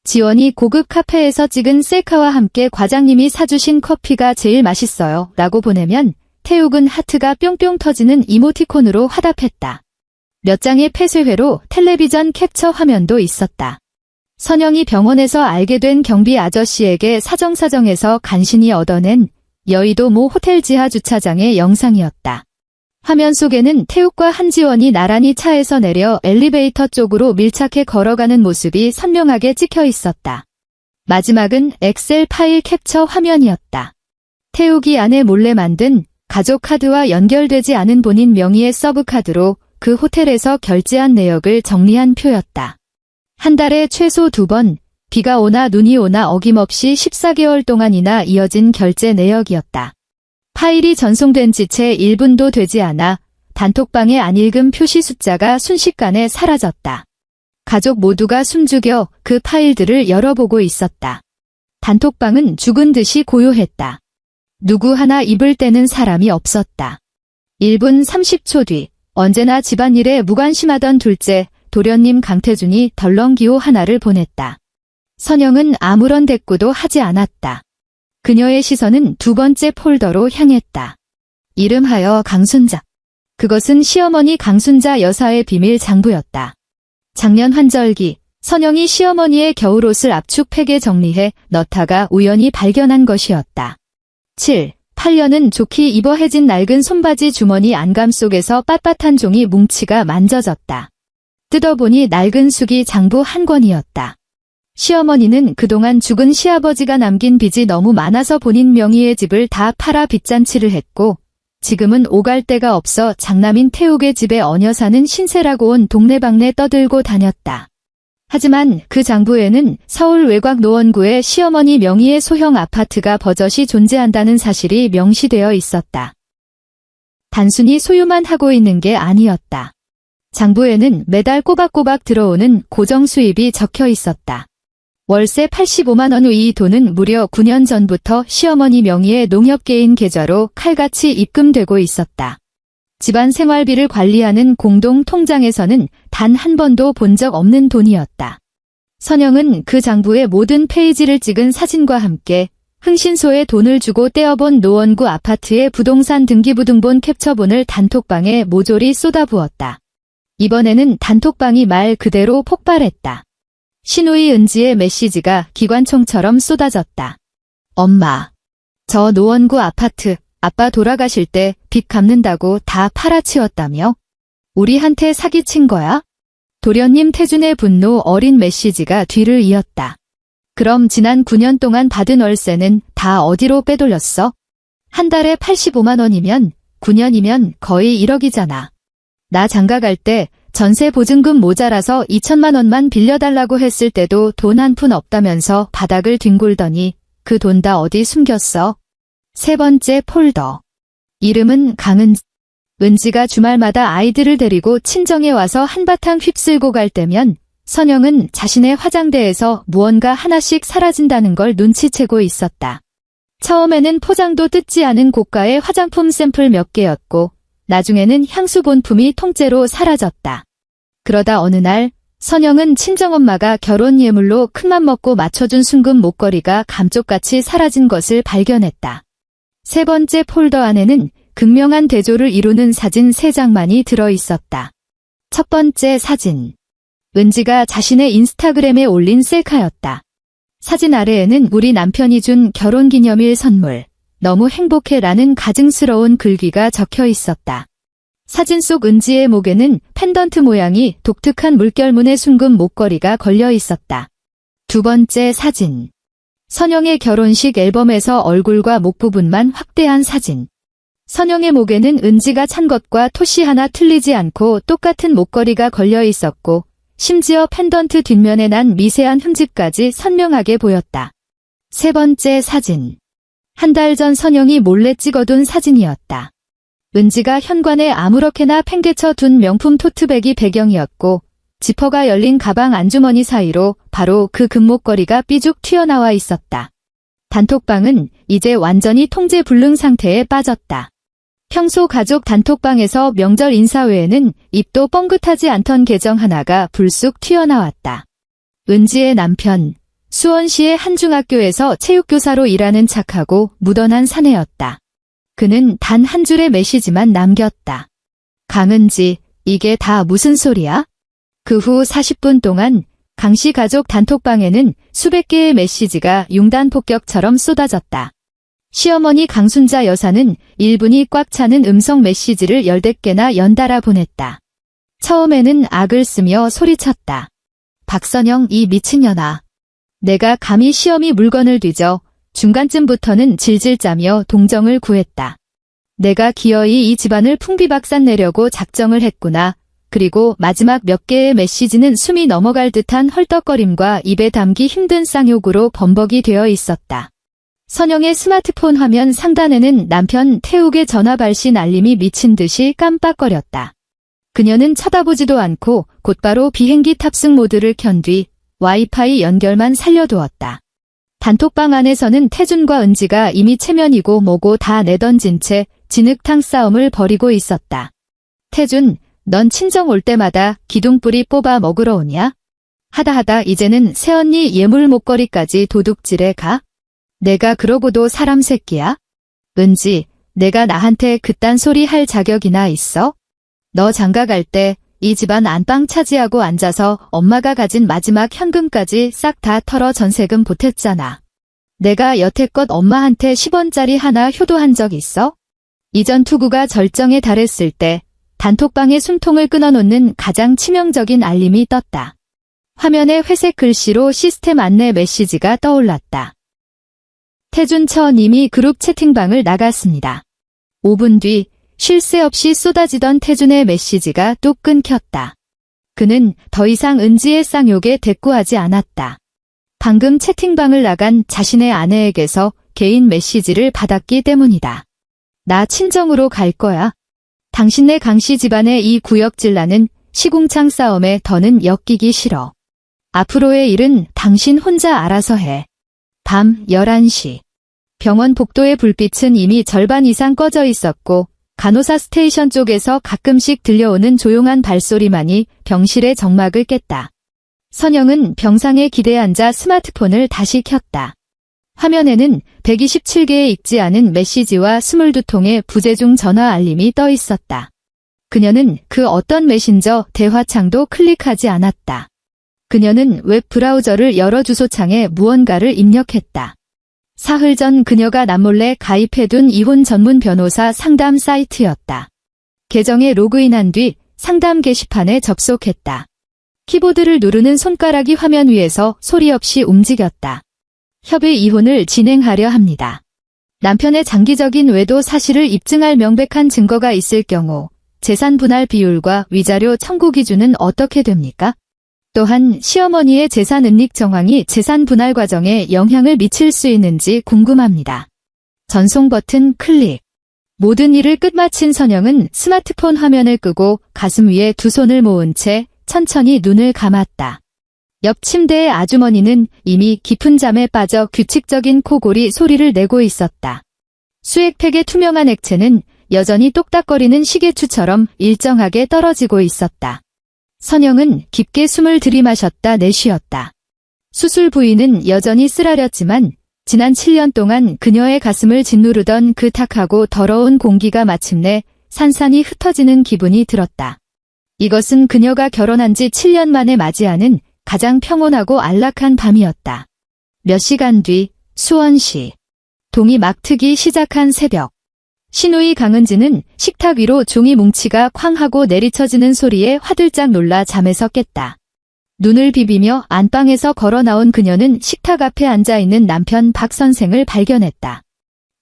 지원이 고급 카페에서 찍은 셀카와 함께 과장님이 사주신 커피가 제일 맛있어요 라고 보내면 태욱은 하트가 뿅뿅 터지는 이모티콘으로 화답했다. 몇 장의 폐쇄회로 텔레비전 캡처 화면도 있었다. 선영이 병원에서 알게 된 경비 아저씨에게 사정사정해서 간신히 얻어낸 여의도 모 호텔 지하 주차장의 영상이었다. 화면 속에는 태욱과 한지원이 나란히 차에서 내려 엘리베이터 쪽으로 밀착해 걸어가는 모습이 선명하게 찍혀 있었다. 마지막은 엑셀 파일 캡처 화면이었다. 태욱이 아내 몰래 만든 가족 카드와 연결되지 않은 본인 명의의 서브카드로 그 호텔에서 결제한 내역을 정리한 표였다. 한 달에 최소 2번, 비가 오나 눈이 오나 어김없이 14개월 동안이나 이어진 결제 내역이었다. 파일이 전송된 지 채 1분도 되지 않아 단톡방의 안 읽음 표시 숫자가 순식간에 사라졌다. 가족 모두가 숨죽여 그 파일들을 열어보고 있었다. 단톡방은 죽은 듯이 고요했다. 누구 하나 입을 떼는 사람이 없었다. 1분 30초 뒤 언제나 집안일에 무관심하던 둘째 도련님 강태준이 덜렁기호 하나를 보냈다. 선영은 아무런 대꾸도 하지 않았다. 그녀의 시선은 두 번째 폴더로 향했다. 이름하여 강순자. 그것은 시어머니 강순자 여사의 비밀 장부였다. 작년 환절기 선영이 시어머니의 겨울옷을 압축팩에 정리해 넣다가 우연히 발견한 것이었다. 7, 8년은 좋게 입어해진 낡은 손바지 주머니 안감 속에서 빳빳한 종이 뭉치가 만져졌다. 뜯어보니 낡은 수기 장부 한 권이었다. 시어머니는 그동안 죽은 시아버지가 남긴 빚이 너무 많아서 본인 명의의 집을 다 팔아 빚잔치를 했고 지금은 오갈 데가 없어 장남인 태욱의 집에 얹어 사는 신세라고 온 동네방네 떠들고 다녔다. 하지만 그 장부에는 서울 외곽 노원구의 시어머니 명의의 소형 아파트가 버젓이 존재한다는 사실이 명시되어 있었다. 단순히 소유만 하고 있는 게 아니었다. 장부에는 매달 꼬박꼬박 들어오는 고정 수입이 적혀 있었다. 월세 85만 원. 이 돈은 무려 9년 전부터 시어머니 명의의 농협개인 계좌로 칼같이 입금되고 있었다. 집안 생활비를 관리하는 공동 통장에서는 단 한 번도 본 적 없는 돈이었다. 선영은 그 장부의 모든 페이지를 찍은 사진과 함께 흥신소에 돈을 주고 떼어본 노원구 아파트의 부동산 등기부등본 캡처본을 단톡방에 모조리 쏟아부었다. 이번에는 단톡방이 말 그대로 폭발했다. 신우이 은지의 메시지가 기관총처럼 쏟아졌다. 엄마, 저 노원구 아파트 아빠 돌아가실 때 빚 갚는다고 다 팔아치웠다며? 우리한테 사기친 거야? 도련님 태준의 분노 어린 메시지가 뒤를 이었다. 그럼 지난 9년 동안 받은 월세는 다 어디로 빼돌렸어? 한 달에 85만 원이면 9년이면 거의 1억이잖아. 나 장가갈 때 전세 보증금 모자라서 2천만 원만 빌려달라고 했을 때도 돈 한 푼 없다면서 바닥을 뒹굴더니 그 돈 다 어디 숨겼어? 세 번째 폴더. 이름은 강은지. 은지가 주말마다 아이들을 데리고 친정에 와서 한바탕 휩쓸고 갈 때면 선영은 자신의 화장대에서 무언가 하나씩 사라진다는 걸 눈치채고 있었다. 처음에는 포장도 뜯지 않은 고가의 화장품 샘플 몇 개였고 나중에는 향수 본품이 통째로 사라졌다. 그러다 어느 날 선영은 친정엄마가 결혼 예물로 큰맘 먹고 맞춰준 순금 목걸이가 감쪽같이 사라진 것을 발견했다. 세 번째 폴더 안에는 극명한 대조를 이루는 사진 3장만이 들어있었다. 첫 번째 사진. 은지가 자신의 인스타그램에 올린 셀카였다. 사진 아래에는 우리 남편이 준 결혼기념일 선물, 너무 행복해라는 가증스러운 글귀가 적혀 있었다. 사진 속 은지의 목에는 펜던트 모양이 독특한 물결문의 순금 목걸이가 걸려 있었다. 두 번째 사진. 선영의 결혼식 앨범에서 얼굴과 목 부분만 확대한 사진. 선영의 목에는 은지가 찬 것과 토시 하나 틀리지 않고 똑같은 목걸이가 걸려 있었고, 심지어 펜던트 뒷면에 난 미세한 흠집까지 선명하게 보였다. 세 번째 사진. 한 달 전 선영이 몰래 찍어둔 사진이었다. 은지가 현관에 아무렇게나 팽개쳐 둔 명품 토트백이 배경이었고, 지퍼가 열린 가방 안주머니 사이로 바로 그 금목걸이가 삐죽 튀어나와 있었다. 단톡방은 이제 완전히 통제불능 상태에 빠졌다. 평소 가족 단톡방에서 명절 인사 외에는 입도 뻥긋하지 않던 계정 하나가 불쑥 튀어나왔다. 은지의 남편, 수원시의 한 중학교에서 체육교사로 일하는 착하고 무던한 사내였다. 그는 단 한 줄의 메시지만 남겼다. 강은지, 이게 다 무슨 소리야? 그 후 40분 동안 강씨 가족 단톡방에는 수백 개의 메시지가 융단 폭격처럼 쏟아졌다. 시어머니 강순자 여사는 1분이 꽉 차는 음성 메시지를 열댓 개나 연달아 보냈다. 처음에는 악을 쓰며 소리쳤다. 박선영 이 미친년아. 내가 감히 시어미 물건을 뒤져 중간쯤부터는 질질 짜며 동정을 구했다. 내가 기어이 이 집안을 풍비박산 내려고 작정을 했구나. 그리고 마지막 몇 개의 메시지는 숨이 넘어갈 듯한 헐떡거림과 입에 담기 힘든 쌍욕으로 범벅이 되어 있었다. 선영의 스마트폰 화면 상단에는 남편 태욱의 전화 발신 알림이 미친 듯이 깜빡거렸다. 그녀는 쳐다보지도 않고 곧바로 비행기 탑승 모드를 켠 뒤 와이파이 연결만 살려두었다. 단톡방 안에서는 태준과 은지가 이미 체면이고 뭐고 다 내던진 채 진흙탕 싸움을 벌이고 있었다. 태준, 넌 친정 올 때마다 기둥뿌리 뽑아 먹으러 오냐? 하다 이제는 새언니 예물 목걸이까지 도둑질해 가? 내가 그러고도 사람 새끼야? 은지, 내가 나한테 그딴 소리 할 자격이나 있어? 너 장가갈 때 이 집안 안방 차지하고 앉아서 엄마가 가진 마지막 현금까지 싹 다 털어 전세금 보탰잖아. 내가 여태껏 엄마한테 10원짜리 하나 효도한 적 있어? 이전 투구가 절정에 달했을 때 단톡방의 숨통을 끊어놓는 가장 치명적인 알림이 떴다. 화면에 회색 글씨로 시스템 안내 메시지가 떠올랐다. 태준 처님이 그룹 채팅방을 나갔습니다. 5분 뒤 쉴 새 없이 쏟아지던 태준의 메시지가 뚝 끊겼다. 그는 더 이상 은지의 쌍욕에 대꾸하지 않았다. 방금 채팅방을 나간 자신의 아내에게서 개인 메시지를 받았기 때문이다. 나 친정으로 갈 거야. 당신네 강씨 집안의 이 구역질나는 시궁창 싸움에 더는 엮이기 싫어. 앞으로의 일은 당신 혼자 알아서 해. 밤 11시. 병원 복도의 불빛은 이미 절반 이상 꺼져 있었고 간호사 스테이션 쪽에서 가끔씩 들려오는 조용한 발소리만이 병실의 정막을 깼다. 선영은 병상에 기대에 앉아 스마트폰을 다시 켰다. 화면에는 127개의 읽지 않은 메시지와 22통의 부재중 전화 알림이 떠 있었다. 그녀는 그 어떤 메신저 대화창도 클릭하지 않았다. 그녀는 웹 브라우저를 열어 주소창에 무언가를 입력했다. 사흘 전 그녀가 남몰래 가입해둔 이혼 전문 변호사 상담 사이트였다. 계정에 로그인한 뒤 상담 게시판에 접속했다. 키보드를 누르는 손가락이 화면 위에서 소리 없이 움직였다. 협의 이혼을 진행하려 합니다. 남편의 장기적인 외도 사실을 입증할 명백한 증거가 있을 경우 재산 분할 비율과 위자료 청구 기준은 어떻게 됩니까? 또한 시어머니의 재산 은닉 정황이 재산 분할 과정에 영향을 미칠 수 있는지 궁금합니다. 전송 버튼 클릭. 모든 일을 끝마친 선영은 스마트폰 화면을 끄고 가슴 위에 두 손을 모은 채 천천히 눈을 감았다. 옆 침대의 아주머니는 이미 깊은 잠에 빠져 규칙적인 코골이 소리를 내고 있었다. 수액팩의 투명한 액체는 여전히 똑딱거리는 시계추처럼 일정하게 떨어지고 있었다. 선영은 깊게 숨을 들이마셨다 내쉬었다. 수술 부위는 여전히 쓰라렸지만 지난 7년 동안 그녀의 가슴을 짓누르던 그 탁하고 더러운 공기가 마침내 산산이 흩어지는 기분이 들었다. 이것은 그녀가 결혼한 지 7년 만에 맞이하는 가장 평온하고 안락한 밤이었다. 몇 시간 뒤 수원시. 동이 막 트기 시작한 새벽. 시누이 강은지는 식탁 위로 종이 뭉치가 쾅 하고 내리쳐지는 소리에 화들짝 놀라 잠에서 깼다. 눈을 비비며 안방에서 걸어 나온 그녀는 식탁 앞에 앉아있는 남편 박 선생을 발견했다.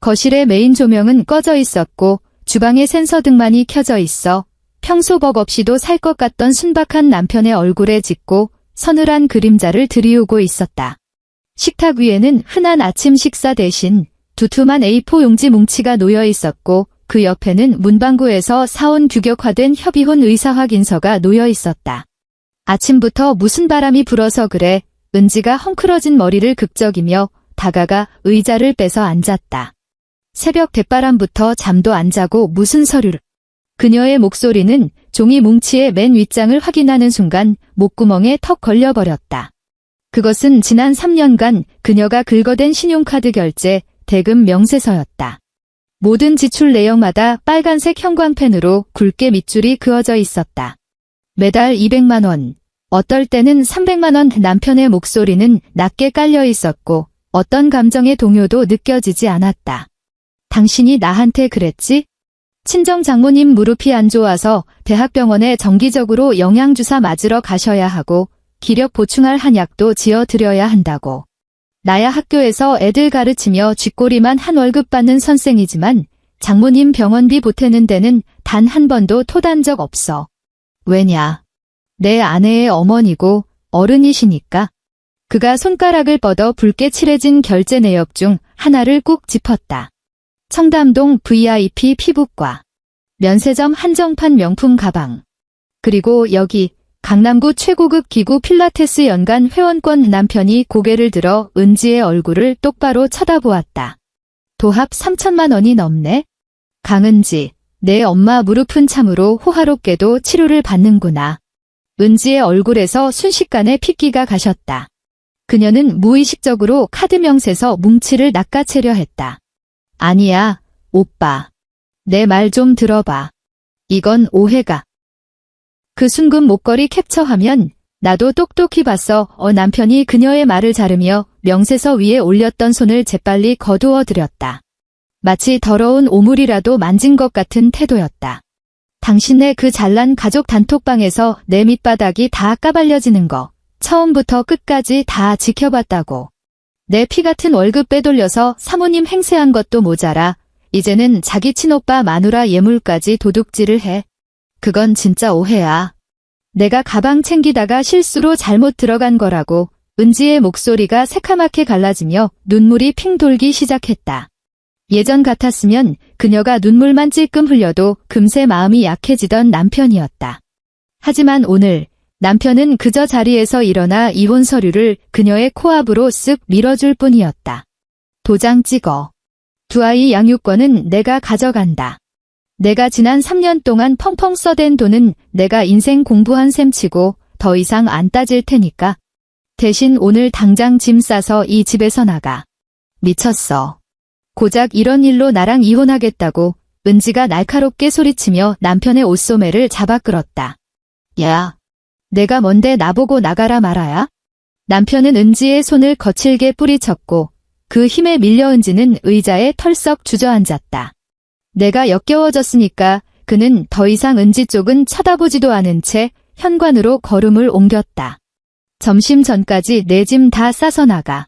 거실의 메인 조명은 꺼져 있었고 주방의 센서등만이 켜져 있어 평소 법 없이도 살 것 같던 순박한 남편의 얼굴에 짙고 서늘한 그림자를 들이우고 있었다. 식탁 위에는 흔한 아침 식사 대신 두툼한 A4 용지 뭉치가 놓여 있었고 그 옆에는 문방구에서 사온 규격화된 협의혼 의사 확인서가 놓여 있었다. 아침부터 무슨 바람이 불어서 그래? 은지가 헝클어진 머리를 극적이며 다가가 의자를 빼서 앉았다. 새벽 대바람부터 잠도 안 자고 무슨 서류를. 그녀의 목소리는 종이 뭉치의 맨 윗장을 확인하는 순간 목구멍에 턱 걸려버렸다. 그것은 지난 3년간 그녀가 긁어댄 신용카드 결제, 대금 명세서였다. 모든 지출 내역마다 빨간색 형광펜으로 굵게 밑줄이 그어져 있었다. 매달 200만 원, 어떨 때는 300만 원. 남편의 목소리는 낮게 깔려 있었고 어떤 감정의 동요도 느껴지지 않았다. 당신이 나한테 그랬지? 친정 장모님 무릎이 안 좋아서 대학병원에 정기적으로 영양주사 맞으러 가셔야 하고 기력 보충할 한약도 지어드려야 한다고. 나야 학교에서 애들 가르치며 쥐꼬리만 한 월급 받는 선생이지만 장모님 병원비 보태는 데는 단 한 번도 토단 적 없어. 왜냐? 내 아내의 어머니고 어른이시니까. 그가 손가락을 뻗어 붉게 칠해진 결제 내역 중 하나를 꾹 짚었다. 청담동 VIP 피부과. 면세점 한정판 명품 가방. 그리고 여기 강남구 최고급 기구 필라테스 연간 회원권. 남편이 고개를 들어 은지의 얼굴을 똑바로 쳐다보았다. 도합 3천만 원이 넘네? 강은지, 내 엄마 무릎은 참으로 호화롭게도 치료를 받는구나. 은지의 얼굴에서 순식간에 핏기가 가셨다. 그녀는 무의식적으로 카드 명세서 뭉치를 낚아채려 했다. 아니야, 오빠. 내 말 좀 들어봐. 이건 오해가. 그 순금 목걸이 캡처하면 나도 똑똑히 봤어. 남편이 그녀의 말을 자르며 명세서 위에 올렸던 손을 재빨리 거두어 들였다. 마치 더러운 오물이라도 만진 것 같은 태도였다. 당신의 그 잘난 가족 단톡방에서 내 밑바닥이 다 까발려지는 거 처음부터 끝까지 다 지켜봤다고. 내 피 같은 월급 빼돌려서 사모님 행세한 것도 모자라 이제는 자기 친오빠 마누라 예물까지 도둑질을 해. 그건 진짜 오해야. 내가 가방 챙기다가 실수로 잘못 들어간 거라고. 은지의 목소리가 새카맣게 갈라지며 눈물이 핑 돌기 시작했다. 예전 같았으면 그녀가 눈물만 찔끔 흘려도 금세 마음이 약해지던 남편이었다. 하지만 오늘 남편은 그저 자리에서 일어나 이혼 서류를 그녀의 코앞으로 쓱 밀어줄 뿐이었다. 도장 찍어. 두 아이 양육권은 내가 가져간다. 내가 지난 3년 동안 펑펑 써댄 돈은 내가 인생 공부한 셈 치고 더 이상 안 따질 테니까. 대신 오늘 당장 짐 싸서 이 집에서 나가. 미쳤어. 고작 이런 일로 나랑 이혼하겠다고. 은지가 날카롭게 소리치며 남편의 옷소매를 잡아 끌었다. 야, 내가 뭔데 나보고 나가라 말아야? 남편은 은지의 손을 거칠게 뿌리쳤고 그 힘에 밀려 은지는 의자에 털썩 주저앉았다. 내가 역겨워졌으니까 그는 더 이상 은지 쪽은 쳐다보지도 않은 채 현관으로 걸음을 옮겼다. 점심 전까지 내 짐 다 싸서 나가.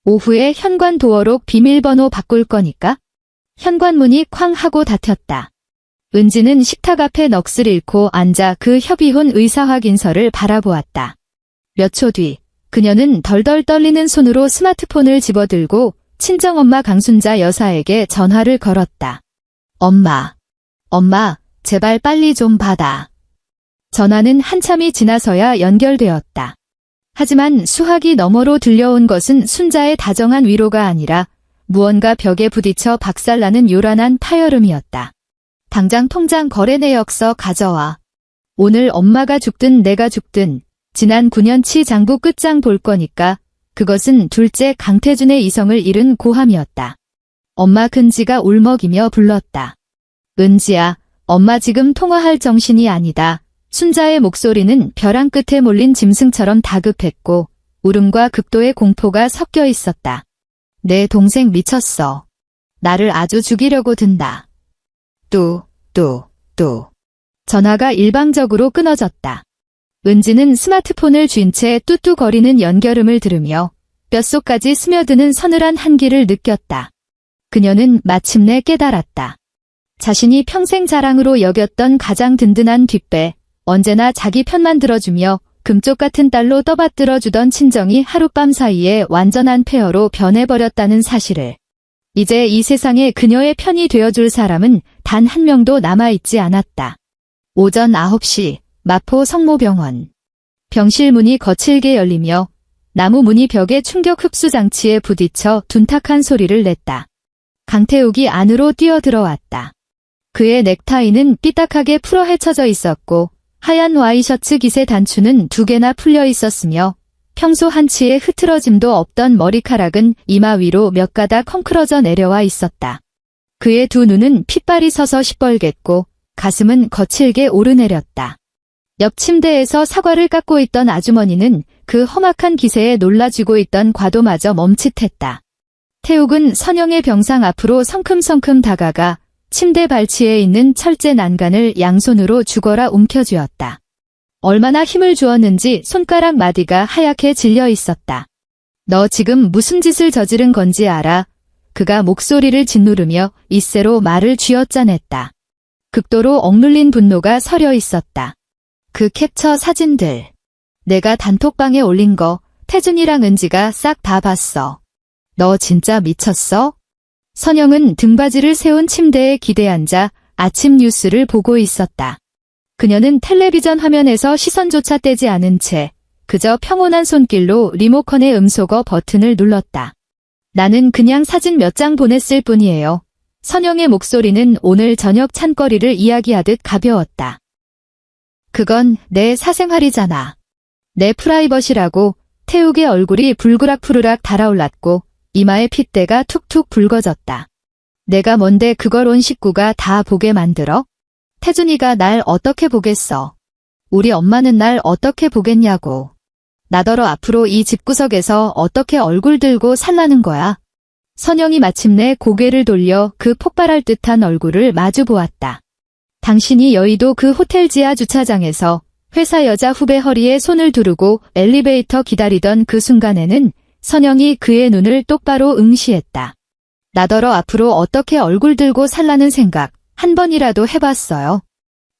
오후에 현관 도어록 비밀번호 바꿀 거니까. 현관문이 쾅 하고 닫혔다. 은지는 식탁 앞에 넋을 잃고 앉아 그 협의혼 의사 확인서를 바라보았다. 몇 초 뒤 그녀는 덜덜 떨리는 손으로 스마트폰을 집어들고 친정엄마 강순자 여사에게 전화를 걸었다. 엄마, 제발 빨리 좀 받아. 전화는 한참이 지나서야 연결되었다. 하지만 수화기 너머로 들려온 것은 순자의 다정한 위로가 아니라 무언가 벽에 부딪혀 박살나는 요란한 파열음이었다. 당장 통장 거래 내역서 가져와. 오늘 엄마가 죽든 내가 죽든 지난 9년치 장부 끝장 볼 거니까 그것은 둘째 강태준의 이성을 잃은 고함이었다. 엄마 근지가 울먹이며 불렀다. 은지야, 엄마 지금 통화할 정신이 아니다. 순자의 목소리는 벼랑 끝에 몰린 짐승처럼 다급했고 울음과 극도의 공포가 섞여 있었다. 내 동생 미쳤어. 나를 아주 죽이려고 든다. 또. 전화가 일방적으로 끊어졌다. 은지는 스마트폰을 쥔 채 뚜뚜거리는 연결음을 들으며 뼛속까지 스며드는 서늘한 한기를 느꼈다. 그녀는 마침내 깨달았다. 자신이 평생 자랑으로 여겼던 가장 든든한 뒷배, 언제나 자기 편만 들어주며 금쪽 같은 딸로 떠받들어주던 친정이 하룻밤 사이에 완전한 폐허로 변해버렸다는 사실을. 이제 이 세상에 그녀의 편이 되어줄 사람은 단 한 명도 남아있지 않았다. 오전 9시 마포 성모병원. 병실 문이 거칠게 열리며 나무 문이 벽의 충격 흡수 장치에 부딪혀 둔탁한 소리를 냈다. 강태욱이 안으로 뛰어들어왔다. 그의 넥타이는 삐딱하게 풀어 헤쳐져 있었고 하얀 와이셔츠 깃의 단추는 2개나 풀려 있었으며 평소 한치의 흐트러짐도 없던 머리카락은 이마 위로 몇 가닥 헝클어져 내려와 있었다. 그의 두 눈은 핏발이 서서 시뻘갰고 가슴은 거칠게 오르내렸다. 옆 침대에서 사과를 깎고 있던 아주머니는 그 험악한 기세에 놀라쥐고 있던 과도마저 멈칫했다. 태욱은 선영의 병상 앞으로 성큼성큼 다가가 침대 발치에 있는 철제 난간을 양손으로 죽어라 움켜쥐었다. 얼마나 힘을 주었는지 손가락 마디가 하얗게 질려 있었다. 너 지금 무슨 짓을 저지른 건지 알아? 그가 목소리를 짓누르며 이새로 말을 쥐어짜냈다. 극도로 억눌린 분노가 서려 있었다. 그 캡처 사진들. 내가 단톡방에 올린 거 태준이랑 은지가 싹 다 봤어. 너 진짜 미쳤어? 선영은 등받이를 세운 침대에 기대앉아 아침 뉴스를 보고 있었다. 그녀는 텔레비전 화면에서 시선조차 떼지 않은 채 그저 평온한 손길로 리모컨의 음소거 버튼을 눌렀다. 나는 그냥 사진 몇 장 보냈을 뿐이에요. 선영의 목소리는 오늘 저녁 찬거리를 이야기하듯 가벼웠다. 그건 내 사생활이잖아. 내 프라이버시라고. 태욱의 얼굴이 불그락푸르락 달아올랐고 이마의 핏대가 툭툭 붉어졌다. 내가 뭔데 그걸 온 식구가 다 보게 만들어? 태준이가 날 어떻게 보겠어? 우리 엄마는 날 어떻게 보겠냐고. 나더러 앞으로 이 집구석에서 어떻게 얼굴 들고 살라는 거야? 선영이 마침내 고개를 돌려 그 폭발할 듯한 얼굴을 마주 보았다. 당신이 여의도 그 호텔 지하 주차장에서 회사 여자 후배 허리에 손을 두르고 엘리베이터 기다리던 그 순간에는 선영이 그의 눈을 똑바로 응시했다. 나더러 앞으로 어떻게 얼굴 들고 살라는 생각 한 번이라도 해봤어요.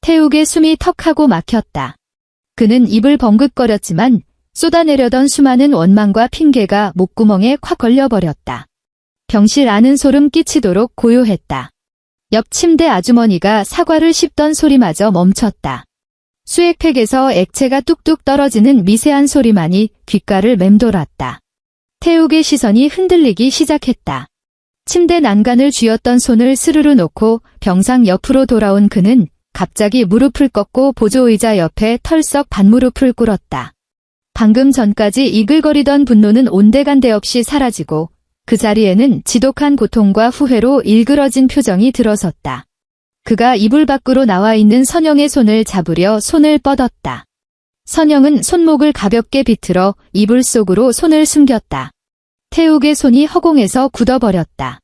태욱의 숨이 턱하고 막혔다. 그는 입을 벙긋거렸지만 쏟아내려던 수많은 원망과 핑계가 목구멍에 콱 걸려버렸다. 병실 안은 소름 끼치도록 고요했다. 옆 침대 아주머니가 사과를 씹던 소리마저 멈췄다. 수액팩에서 액체가 뚝뚝 떨어지는 미세한 소리만이 귓가를 맴돌았다. 태욱의 시선이 흔들리기 시작했다. 침대 난간을 쥐었던 손을 스르르 놓고 병상 옆으로 돌아온 그는 갑자기 무릎을 꺾고 보조의자 옆에 털썩 반무릎을 꿇었다. 방금 전까지 이글거리던 분노는 온데간데 없이 사라지고 그 자리에는 지독한 고통과 후회로 일그러진 표정이 들어섰다. 그가 이불 밖으로 나와 있는 선영의 손을 잡으려 손을 뻗었다. 선영은 손목을 가볍게 비틀어 이불 속으로 손을 숨겼다. 태욱의 손이 허공에서 굳어버렸다.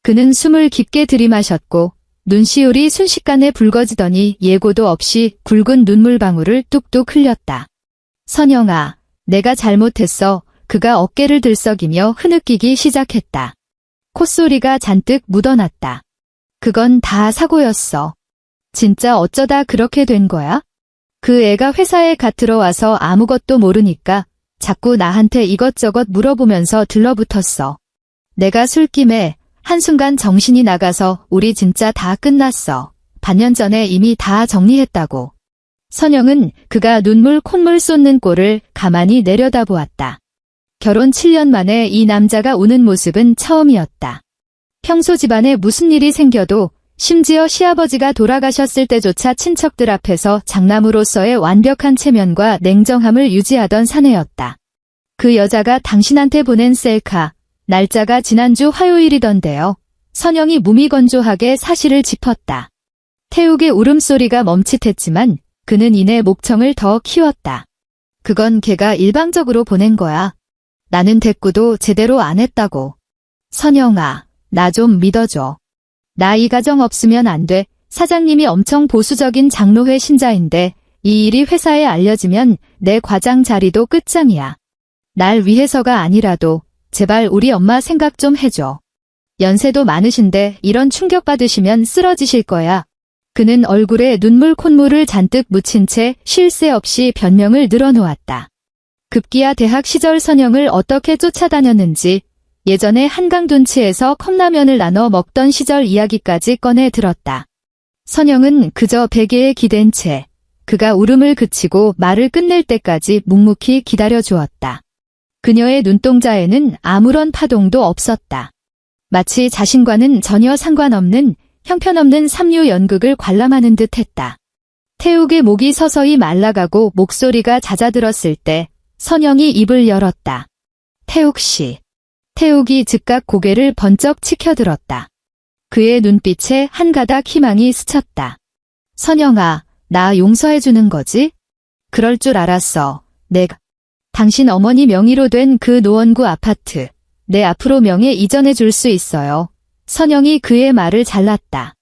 그는 숨을 깊게 들이마셨고 눈시울이 순식간에 붉어지더니 예고도 없이 굵은 눈물방울을 뚝뚝 흘렸다. 선영아, 내가 잘못했어. 그가 어깨를 들썩이며 흐느끼기 시작했다. 콧소리가 잔뜩 묻어났다. 그건 다 사고였어. 진짜 어쩌다 그렇게 된 거야? 그 애가 회사에 갓 들어와서 아무것도 모르니까 자꾸 나한테 이것저것 물어보면서 들러붙었어. 내가 술김에 한순간 정신이 나가서 우리 진짜 다 끝났어. 반년 전에 이미 다 정리했다고. 선영은 그가 눈물 콧물 쏟는 꼴을 가만히 내려다보았다. 결혼 7년 만에 이 남자가 우는 모습은 처음이었다. 평소 집안에 무슨 일이 생겨도 심지어 시아버지가 돌아가셨을 때조차 친척들 앞에서 장남으로서의 완벽한 체면과 냉정함을 유지하던 사내였다. 그 여자가 당신한테 보낸 셀카, 날짜가 지난주 화요일이던데요. 선영이 무미건조하게 사실을 짚었다. 태욱의 울음소리가 멈칫했지만 그는 이내 목청을 더 키웠다. 그건 걔가 일방적으로 보낸 거야. 나는 대꾸도 제대로 안 했다고. 선영아, 나 좀 믿어줘. 나 이 가정 없으면 안 돼. 사장님이 엄청 보수적인 장로회 신자인데 이 일이 회사에 알려지면 내 과장 자리도 끝장이야. 날 위해서가 아니라도 제발 우리 엄마 생각 좀 해줘. 연세도 많으신데 이런 충격 받으시면 쓰러지실 거야. 그는 얼굴에 눈물 콧물을 잔뜩 묻힌 채 쉴 새 없이 변명을 늘어놓았다. 급기야 대학 시절 선영을 어떻게 쫓아다녔는지, 예전에 한강둔치에서 컵라면을 나눠 먹던 시절 이야기까지 꺼내 들었다. 선영은 그저 베개에 기댄 채 그가 울음을 그치고 말을 끝낼 때까지 묵묵히 기다려주었다. 그녀의 눈동자에는 아무런 파동도 없었다. 마치 자신과는 전혀 상관없는 형편없는 삼류 연극을 관람하는 듯 했다. 태욱의 목이 서서히 말라가고 목소리가 잦아들었을 때 선영이 입을 열었다. 태욱 씨. 태욱이 즉각 고개를 번쩍 치켜들었다. 그의 눈빛에 한 가닥 희망이 스쳤다. 선영아, 나 용서해주는 거지? 그럴 줄 알았어. 내가 당신 어머니 명의로 된 그 노원구 아파트, 내 앞으로 명예 이전해 줄 수 있어요. 선영이 그의 말을 잘랐다.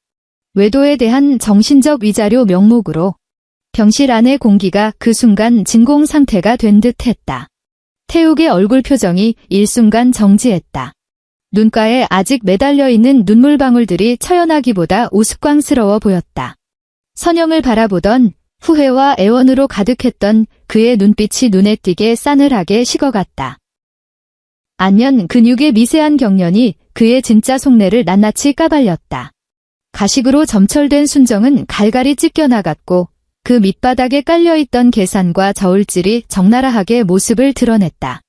외도에 대한 정신적 위자료 명목으로 병실 안의 공기가 그 순간 진공 상태가 된 듯 했다. 태욱의 얼굴 표정이 일순간 정지했다. 눈가에 아직 매달려 있는 눈물방울들이 처연하기보다 우스꽝스러워 보였다. 선영을 바라보던 후회와 애원으로 가득했던 그의 눈빛이 눈에 띄게 싸늘하게 식어갔다. 안면 근육의 미세한 경련이 그의 진짜 속내를 낱낱이 까발렸다. 가식으로 점철된 순정은 갈갈이 찢겨나갔고 그 밑바닥에 깔려있던 계산과 저울질이 적나라하게 모습을 드러냈다.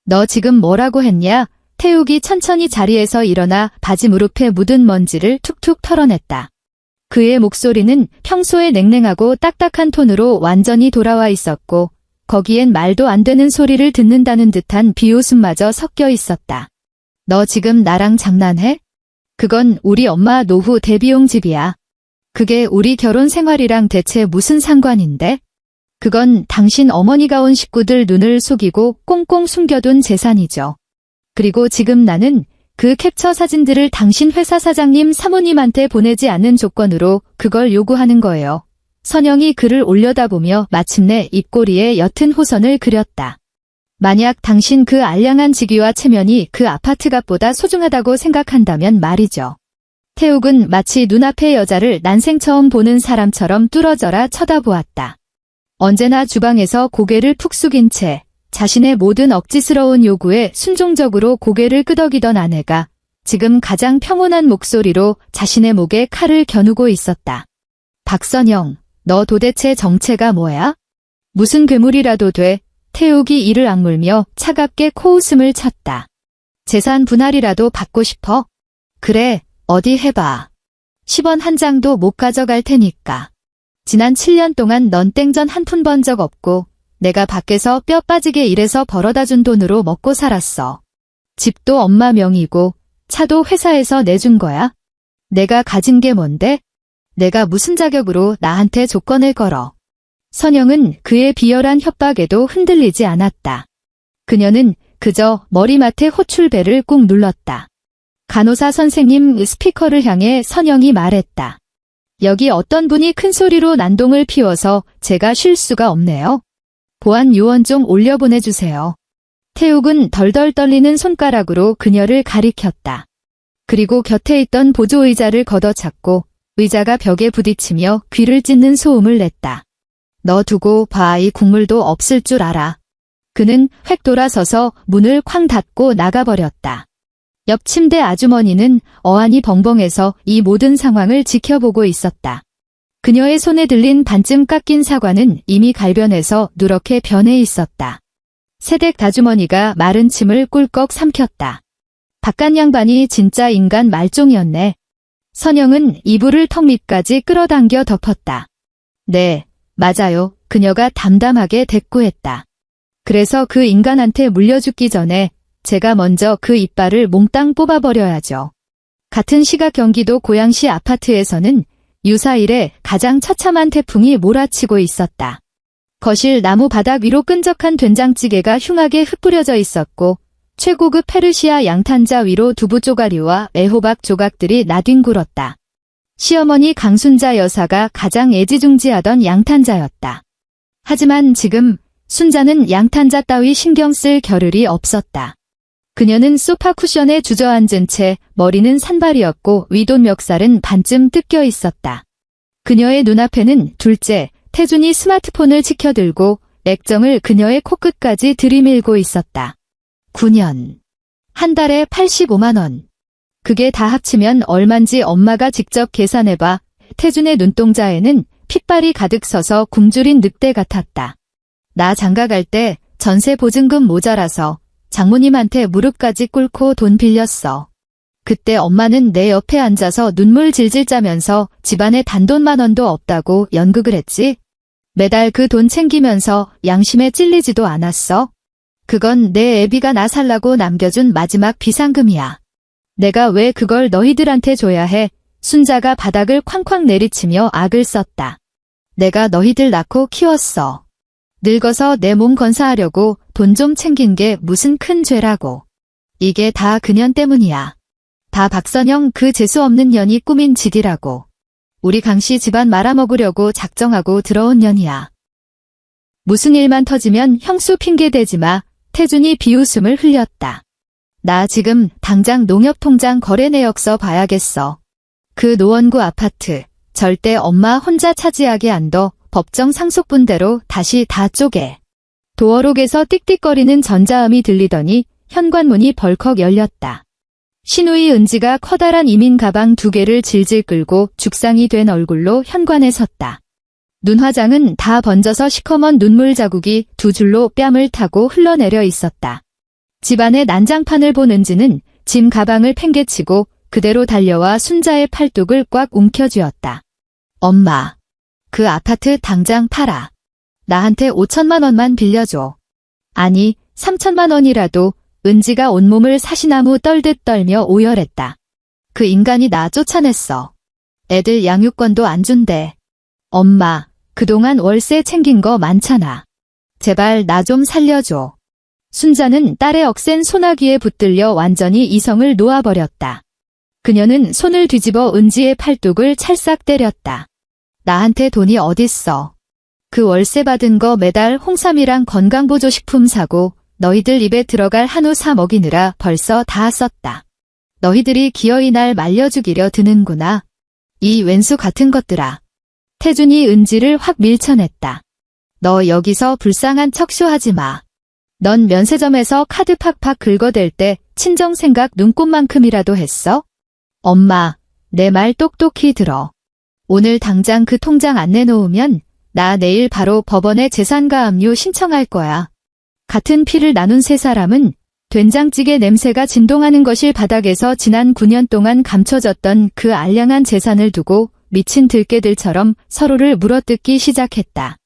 너 지금 뭐라고 했냐? 태욱이 천천히 자리에서 일어나 바지 무릎에 묻은 먼지를 툭툭 털어냈다. 그의 목소리는 평소의 냉랭하고 딱딱한 톤으로 완전히 돌아와 있었고 거기엔 말도 안 되는 소리를 듣는다는 듯한 비웃음마저 섞여 있었다. 너 지금 나랑 장난해? 그건 우리 엄마 노후 대비용 집이야. 그게 우리 결혼 생활이랑 대체 무슨 상관인데? 그건 당신 어머니가 온 식구들 눈을 속이고 꽁꽁 숨겨둔 재산이죠. 그리고 지금 나는 그 캡처 사진들을 당신 회사 사장님 사모님한테 보내지 않는 조건으로 그걸 요구하는 거예요. 선영이 글을 올려다보며 마침내 입꼬리에 옅은 호선을 그렸다. 만약 당신 그 알량한 직위와 체면이 그 아파트 값보다 소중하다고 생각한다면 말이죠. 태욱은 마치 눈앞의 여자를 난생 처음 보는 사람처럼 뚫어져라 쳐다보았다. 언제나 주방에서 고개를 푹 숙인 채 자신의 모든 억지스러운 요구에 순종적으로 고개를 끄덕이던 아내가 지금 가장 평온한 목소리로 자신의 목에 칼을 겨누고 있었다. 박선영, 너 도대체 정체가 뭐야? 무슨 괴물이라도 돼. 태욱이 이를 악물며 차갑게 코웃음을 쳤다. 재산 분할이라도 받고 싶어? 그래, 어디 해봐. 10원 한 장도 못 가져갈 테니까. 지난 7년 동안 넌 땡전 한 푼 번 적 없고 내가 밖에서 뼈 빠지게 일해서 벌어다 준 돈으로 먹고 살았어. 집도 엄마 명의고 차도 회사에서 내준 거야. 내가 가진 게 뭔데? 내가 무슨 자격으로 나한테 조건을 걸어. 선영은 그의 비열한 협박에도 흔들리지 않았다. 그녀는 그저 머리맡에 호출벨을 꾹 눌렀다. 간호사 선생님, 스피커를 향해 선영이 말했다. 여기 어떤 분이 큰 소리로 난동을 피워서 제가 쉴 수가 없네요. 보안 요원 좀 올려보내주세요. 태욱은 덜덜 떨리는 손가락으로 그녀를 가리켰다. 그리고 곁에 있던 보조의자를 걷어찼고 의자가 벽에 부딪히며 귀를 찢는 소음을 냈다. 너 두고 봐, 이 국물도 없을 줄 알아. 그는 획 돌아서서 문을 쾅 닫고 나가버렸다. 옆 침대 아주머니는 어안이 벙벙해서 이 모든 상황을 지켜보고 있었다. 그녀의 손에 들린 반쯤 깎인 사과는 이미 갈변해서 누렇게 변해 있었다. 새댁 아주머니가 마른 침을 꿀꺽 삼켰다. 바깥 양반이 진짜 인간 말종이었네. 선영은 이불을 턱 밑까지 끌어당겨 덮었다. 네, 맞아요. 그녀가 담담하게 대꾸했다. 그래서 그 인간한테 물려 죽기 전에 제가 먼저 그 이빨을 몽땅 뽑아버려야죠. 같은 시각 경기도 고양시 아파트에서는 유사일에 가장 처참한 태풍이 몰아치고 있었다. 거실 나무 바닥 위로 끈적한 된장찌개가 흉하게 흩뿌려져 있었고 최고급 페르시아 양탄자 위로 두부 쪼가리와 애호박 조각들이 나뒹굴었다. 시어머니 강순자 여사가 가장 애지중지하던 양탄자였다. 하지만 지금 순자는 양탄자 따위 신경 쓸 겨를이 없었다. 그녀는 소파 쿠션에 주저앉은 채 머리는 산발이었고 윗돈 멱살은 반쯤 뜯겨 있었다. 그녀의 눈앞에는 둘째, 태준이 스마트폰을 치켜들고 액정을 그녀의 코끝까지 들이밀고 있었다. 9년. 한 달에 85만 원. 그게 다 합치면 얼만지 엄마가 직접 계산해봐. 태준의 눈동자에는 핏발이 가득 서서 굶주린 늑대 같았다. 나 장가갈 때 전세 보증금 모자라서 장모님한테 무릎까지 꿇고 돈 빌렸어. 그때 엄마는 내 옆에 앉아서 눈물 질질 짜면서 집안에 단돈 10,000원도 없다고 연극을 했지. 매달 그 돈 챙기면서 양심에 찔리지도 않았어. 그건 내 애비가 나 살라고 남겨준 마지막 비상금이야. 내가 왜 그걸 너희들한테 줘야 해? 순자가 바닥을 쾅쾅 내리치며 악을 썼다. 내가 너희들 낳고 키웠어. 늙어서 내 몸 건사하려고 돈 좀 챙긴 게 무슨 큰 죄라고. 이게 다 그년 때문이야. 다 박선영 그 재수없는 년이 꾸민 짓이라고. 우리 강씨 집안 말아먹으려고 작정하고 들어온 년이야. 무슨 일만 터지면 형수 핑계 대지 마. 태준이 비웃음을 흘렸다. 나 지금 당장 농협통장 거래 내역서 봐야겠어. 그 노원구 아파트 절대 엄마 혼자 차지하게 안 둬. 법정 상속분대로 다시 다 쪼개. 도어록에서 띡띡거리는 전자음이 들리더니 현관문이 벌컥 열렸다. 신우이 은지가 커다란 이민 가방 2개를 질질 끌고 죽상이 된 얼굴로 현관에 섰다. 눈화장은 다 번져서 시커먼 눈물 자국이 2줄로 뺨을 타고 흘러내려 있었다. 집안의 난장판을 본 은지는 짐 가방을 팽개치고 그대로 달려와 순자의 팔뚝을 꽉 움켜쥐었다. 엄마. 그 아파트 당장 팔아. 나한테 5천만 원만 빌려줘. 아니, 3천만 원이라도. 은지가 온몸을 사시나무 떨듯 떨며 오열했다. 그 인간이 나 쫓아냈어. 애들 양육권도 안 준대. 엄마, 그동안 월세 챙긴 거 많잖아. 제발 나 좀 살려줘. 순자는 딸의 억센 소나기에 붙들려 완전히 이성을 놓아버렸다. 그녀는 손을 뒤집어 은지의 팔뚝을 찰싹 때렸다. 나한테 돈이 어딨어. 그 월세 받은 거 매달 홍삼이랑 건강보조식품 사고 너희들 입에 들어갈 한우 사 먹이느라 벌써 다 썼다. 너희들이 기어이 날 말려죽이려 드는구나. 이 왼수 같은 것들아. 태준이 은지를 확 밀쳐냈다. 너 여기서 불쌍한 척쇼하지 마. 넌 면세점에서 카드 팍팍 긁어댈 때 친정 생각 눈곱만큼이라도 했어? 엄마, 내 말 똑똑히 들어. 오늘 당장 그 통장 안 내놓으면 나 내일 바로 법원에 재산가압류 신청할 거야. 같은 피를 나눈 세 사람은 된장찌개 냄새가 진동하는 것일 바닥에서 지난 9년 동안 감춰졌던 그 알량한 재산을 두고 미친 들깨들처럼 서로를 물어뜯기 시작했다.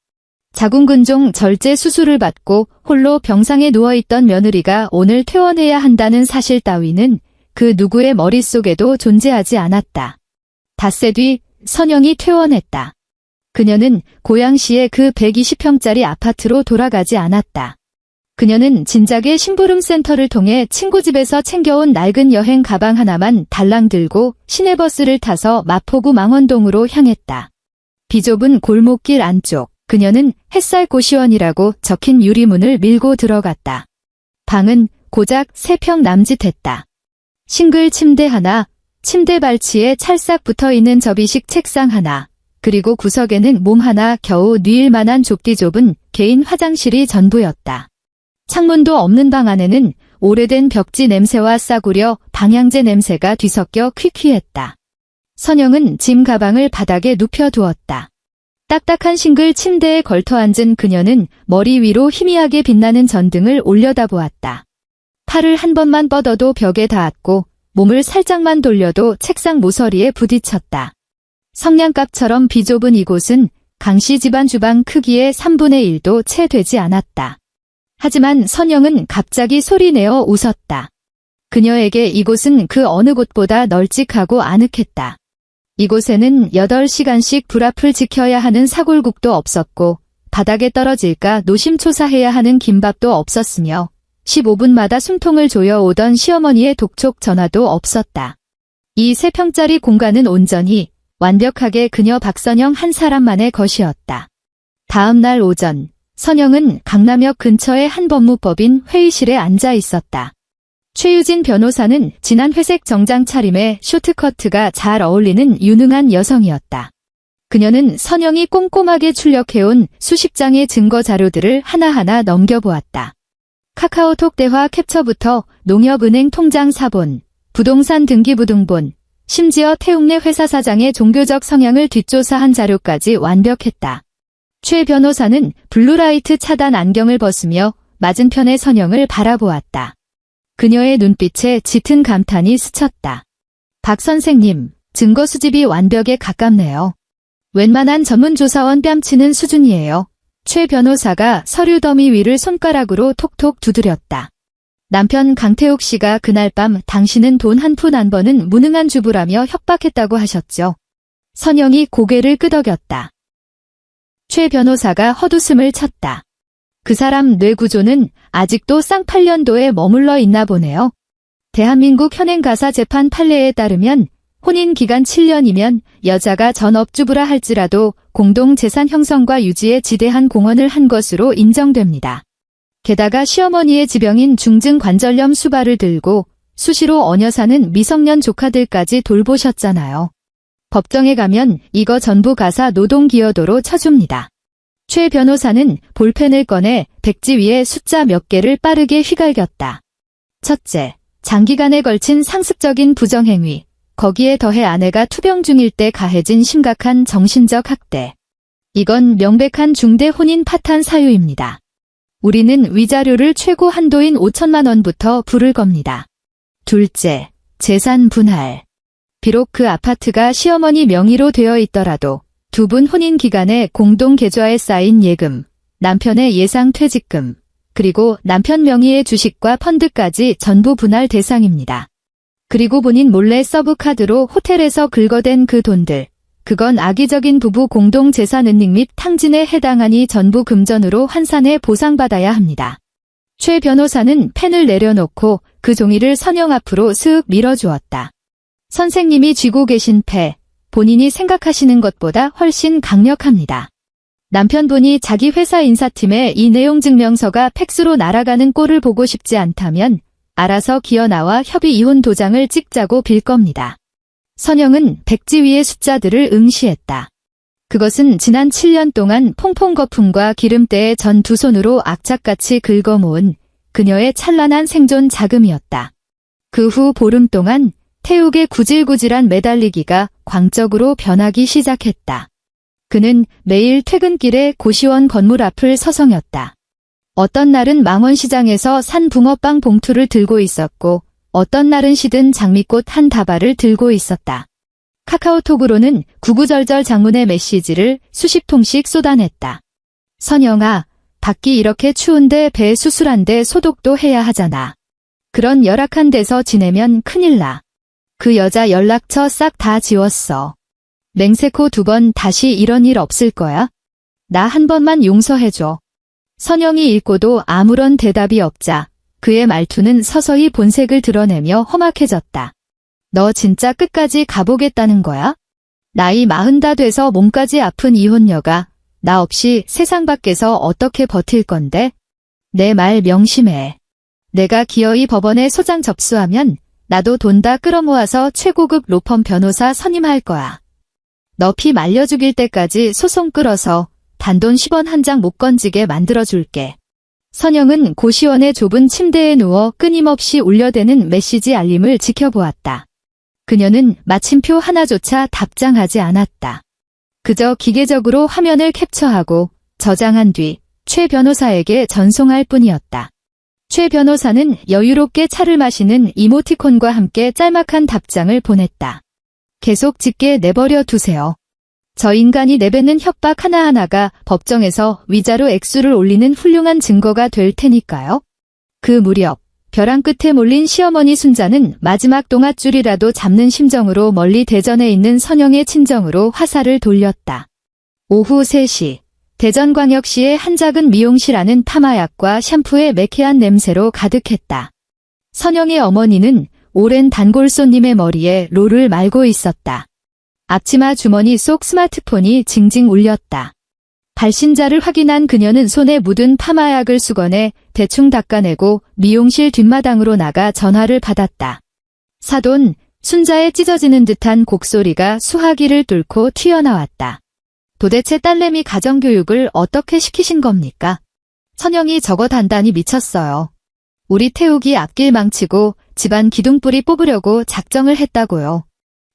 자궁근종 절제 수술을 받고 홀로 병상에 누워있던 며느리가 오늘 퇴원해야 한다는 사실 따위는 그 누구의 머릿속에도 존재하지 않았다. 닷새 뒤 선영이 퇴원했다. 그녀는 고양시의 그 120평짜리 아파트로 돌아가지 않았다. 그녀는 진작에 심부름센터를 통해 친구 집에서 챙겨온 낡은 여행 가방 하나만 달랑 들고 시내버스를 타서 마포구 망원동으로 향했다. 비좁은 골목길 안쪽, 그녀는 햇살 고시원이라고 적힌 유리문을 밀고 들어갔다. 방은 고작 3평 남짓했다. 싱글 침대 하나, 침대 발치에 찰싹 붙어있는 접이식 책상 하나, 그리고 구석에는 몸 하나 겨우 뉘일 만한 좁디 좁은 개인 화장실이 전부였다. 창문도 없는 방 안에는 오래된 벽지 냄새와 싸구려 방향제 냄새가 뒤섞여 퀴퀴했다. 선영은 짐 가방을 바닥에 눕혀두었다. 딱딱한 싱글 침대에 걸터앉은 그녀는 머리 위로 희미하게 빛나는 전등을 올려다보았다. 팔을 한 번만 뻗어도 벽에 닿았고 몸을 살짝만 돌려도 책상 모서리에 부딪혔다. 성냥갑처럼 비좁은 이곳은 강씨 집안 주방 크기의 3분의 1도 채 되지 않았다. 하지만 선영은 갑자기 소리내어 웃었다. 그녀에게 이곳은 그 어느 곳보다 널찍하고 아늑했다. 이곳에는 8시간씩 불 앞을 지켜야 하는 사골국도 없었고 바닥에 떨어질까 노심초사해야 하는 김밥도 없었으며 15분마다 숨통을 조여오던 시어머니의 독촉 전화도 없었다. 이 3평짜리 공간은 온전히 완벽하게 그녀 박선영 한 사람만의 것이었다. 다음 날 오전, 선영은 강남역 근처의 한 법무법인 회의실에 앉아 있었다. 최유진 변호사는 진한 회색 정장 차림에 쇼트커트가 잘 어울리는 유능한 여성이었다. 그녀는 선영이 꼼꼼하게 출력해온 수십 장의 증거 자료들을 하나하나 넘겨보았다. 카카오톡 대화 캡처부터 농협은행 통장 사본, 부동산 등기부등본, 심지어 태웅네 회사 사장의 종교적 성향을 뒷조사한 자료까지 완벽했다. 최 변호사는 블루라이트 차단 안경을 벗으며 맞은편의 선영을 바라보았다. 그녀의 눈빛에 짙은 감탄이 스쳤다. 박 선생님, 증거 수집이 완벽에 가깝네요. 웬만한 전문조사원 뺨치는 수준이에요. 최 변호사가 서류 더미 위를 손가락으로 톡톡 두드렸다. 남편 강태욱 씨가 그날 밤 당신은 돈 한 푼 안 버는 무능한 주부라며 협박했다고 하셨죠. 선영이 고개를 끄덕였다. 최 변호사가 헛웃음을 쳤다. 그 사람 뇌구조는 아직도 쌍팔년도에 머물러 있나 보네요. 대한민국 현행가사 재판 판례에 따르면 혼인기간 7년이면 여자가 전업주부라 할지라도 공동재산 형성과 유지에 지대한 공헌을 한 것으로 인정됩니다. 게다가 시어머니의 지병인 중증관절염 수발을 들고 수시로 언여사는 미성년 조카들까지 돌보셨잖아요. 법정에 가면 이거 전부 가사 노동기여도로 쳐줍니다. 최 변호사는 볼펜을 꺼내 백지 위에 숫자 몇 개를 빠르게 휘갈겼다. 첫째, 장기간에 걸친 상습적인 부정행위, 거기에 더해 아내가 투병 중일 때 가해진 심각한 정신적 학대. 이건 명백한 중대 혼인 파탄 사유입니다. 우리는 위자료를 최고 한도인 5천만 원부터 부를 겁니다. 둘째, 재산 분할. 비록 그 아파트가 시어머니 명의로 되어 있더라도 두 분 혼인 기간에 공동 계좌에 쌓인 예금, 남편의 예상 퇴직금, 그리고 남편 명의의 주식과 펀드까지 전부 분할 대상입니다. 그리고 본인 몰래 서브카드로 호텔에서 긁어댄 그 돈들, 그건 악의적인 부부 공동 재산 은닉 및 탕진에 해당하니 전부 금전으로 환산해 보상받아야 합니다. 최 변호사는 펜을 내려놓고 그 종이를 선영 앞으로 슥 밀어주었다. 선생님이 쥐고 계신 패, 본인이 생각하시는 것보다 훨씬 강력합니다. 남편분이 자기 회사 인사팀에 이 내용 증명서가 팩스로 날아가는 꼴을 보고 싶지 않다면 알아서 기어나와 협의 이혼 도장을 찍자고 빌 겁니다. 선영은 백지 위의 숫자들을 응시했다. 그것은 지난 7년 동안 퐁퐁 거품과 기름때에 전 두 손으로 악착같이 긁어모은 그녀의 찬란한 생존 자금이었다. 그 후 보름 동안 태욱의 구질구질한 매달리기가 광적으로 변하기 시작했다. 그는 매일 퇴근길에 고시원 건물 앞을 서성였다. 어떤 날은 망원시장에서 산 붕어빵 봉투를 들고 있었고 어떤 날은 시든 장미꽃 한 다발을 들고 있었다. 카카오톡으로는 구구절절 장문의 메시지를 수십 통씩 쏟아냈다. 선영아, 밖이 이렇게 추운데 배 수술한데 소독도 해야 하잖아. 그런 열악한 데서 지내면 큰일 나. 그 여자 연락처 싹 다 지웠어. 맹세코 2번 다시 이런 일 없을 거야? 나 한 번만 용서해줘. 선영이 읽고도 아무런 대답이 없자 그의 말투는 서서히 본색을 드러내며 험악해졌다. 너 진짜 끝까지 가보겠다는 거야? 나이 40다 돼서 몸까지 아픈 이혼녀가 나 없이 세상 밖에서 어떻게 버틸 건데? 내 말 명심해. 내가 기어이 법원에 소장 접수하면 나도 돈 다 끌어모아서 최고급 로펌 변호사 선임할 거야. 너 피 말려 죽일 때까지 소송 끌어서 단돈 10원 한 장 못 건지게 만들어줄게. 선영은 고시원의 좁은 침대에 누워 끊임없이 울려대는 메시지 알림을 지켜보았다. 그녀는 마침표 하나조차 답장하지 않았다. 그저 기계적으로 화면을 캡처하고 저장한 뒤 최 변호사에게 전송할 뿐이었다. 최 변호사는 여유롭게 차를 마시는 이모티콘과 함께 짤막한 답장을 보냈다. 계속 짙게 내버려 두세요. 저 인간이 내뱉는 협박 하나하나가 법정에서 위자료 액수를 올리는 훌륭한 증거가 될 테니까요. 그 무렵 벼랑 끝에 몰린 시어머니 순자는 마지막 동아줄이라도 잡는 심정으로 멀리 대전에 있는 선영의 친정으로 화살을 돌렸다. 오후 3시 대전광역시의 한 작은 미용실 안은 파마약과 샴푸의 매캐한 냄새로 가득했다. 선영의 어머니는 오랜 단골 손님의 머리에 롤을 말고 있었다. 앞치마 주머니 속 스마트폰이 징징 울렸다. 발신자를 확인한 그녀는 손에 묻은 파마약을 수건에 대충 닦아내고 미용실 뒷마당으로 나가 전화를 받았다. 사돈, 순자의 찢어지는 듯한 곡소리가 수화기를 뚫고 튀어나왔다. 도대체 딸내미 가정교육을 어떻게 시키신 겁니까? 선영이 저거 단단히 미쳤어요. 우리 태욱이 앞길 망치고 집안 기둥뿌리 뽑으려고 작정을 했다고요.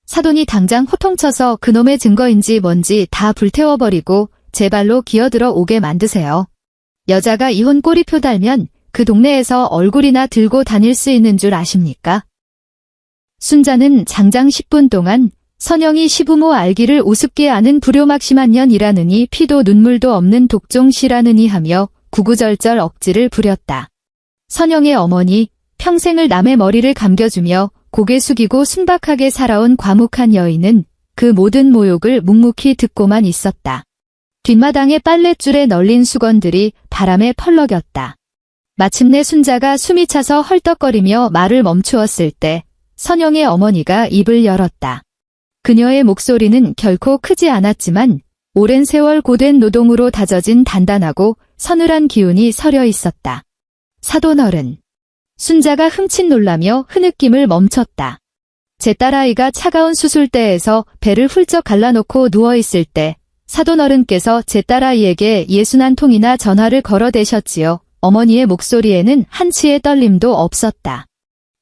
사돈이 당장 호통쳐서 그놈의 증거인지 뭔지 다 불태워버리고 제 발로 기어들어 오게 만드세요. 여자가 이혼 꼬리표 달면 그 동네에서 얼굴이나 들고 다닐 수 있는 줄 아십니까? 순자는 장장 10분 동안 선영이 시부모 알기를 우습게 아는 불효막심한 년이라느니 피도 눈물도 없는 독종씨라느니 하며 구구절절 억지를 부렸다. 선영의 어머니, 평생을 남의 머리를 감겨주며 고개 숙이고 순박하게 살아온 과묵한 여인은 그 모든 모욕을 묵묵히 듣고만 있었다. 뒷마당의 빨랫줄에 널린 수건들이 바람에 펄럭였다. 마침내 순자가 숨이 차서 헐떡거리며 말을 멈추었을 때 선영의 어머니가 입을 열었다. 그녀의 목소리는 결코 크지 않았지만 오랜 세월 고된 노동으로 다져진 단단하고 서늘한 기운이 서려 있었다. 사돈어른. 순자가 흠칫 놀라며 흐느낌을 멈췄다. 제 딸아이가 차가운 수술대에서 배를 훌쩍 갈라놓고 누워있을 때 사돈어른께서 제 딸아이에게 61통이나 전화를 걸어대셨지요. 어머니의 목소리에는 한치의 떨림도 없었다.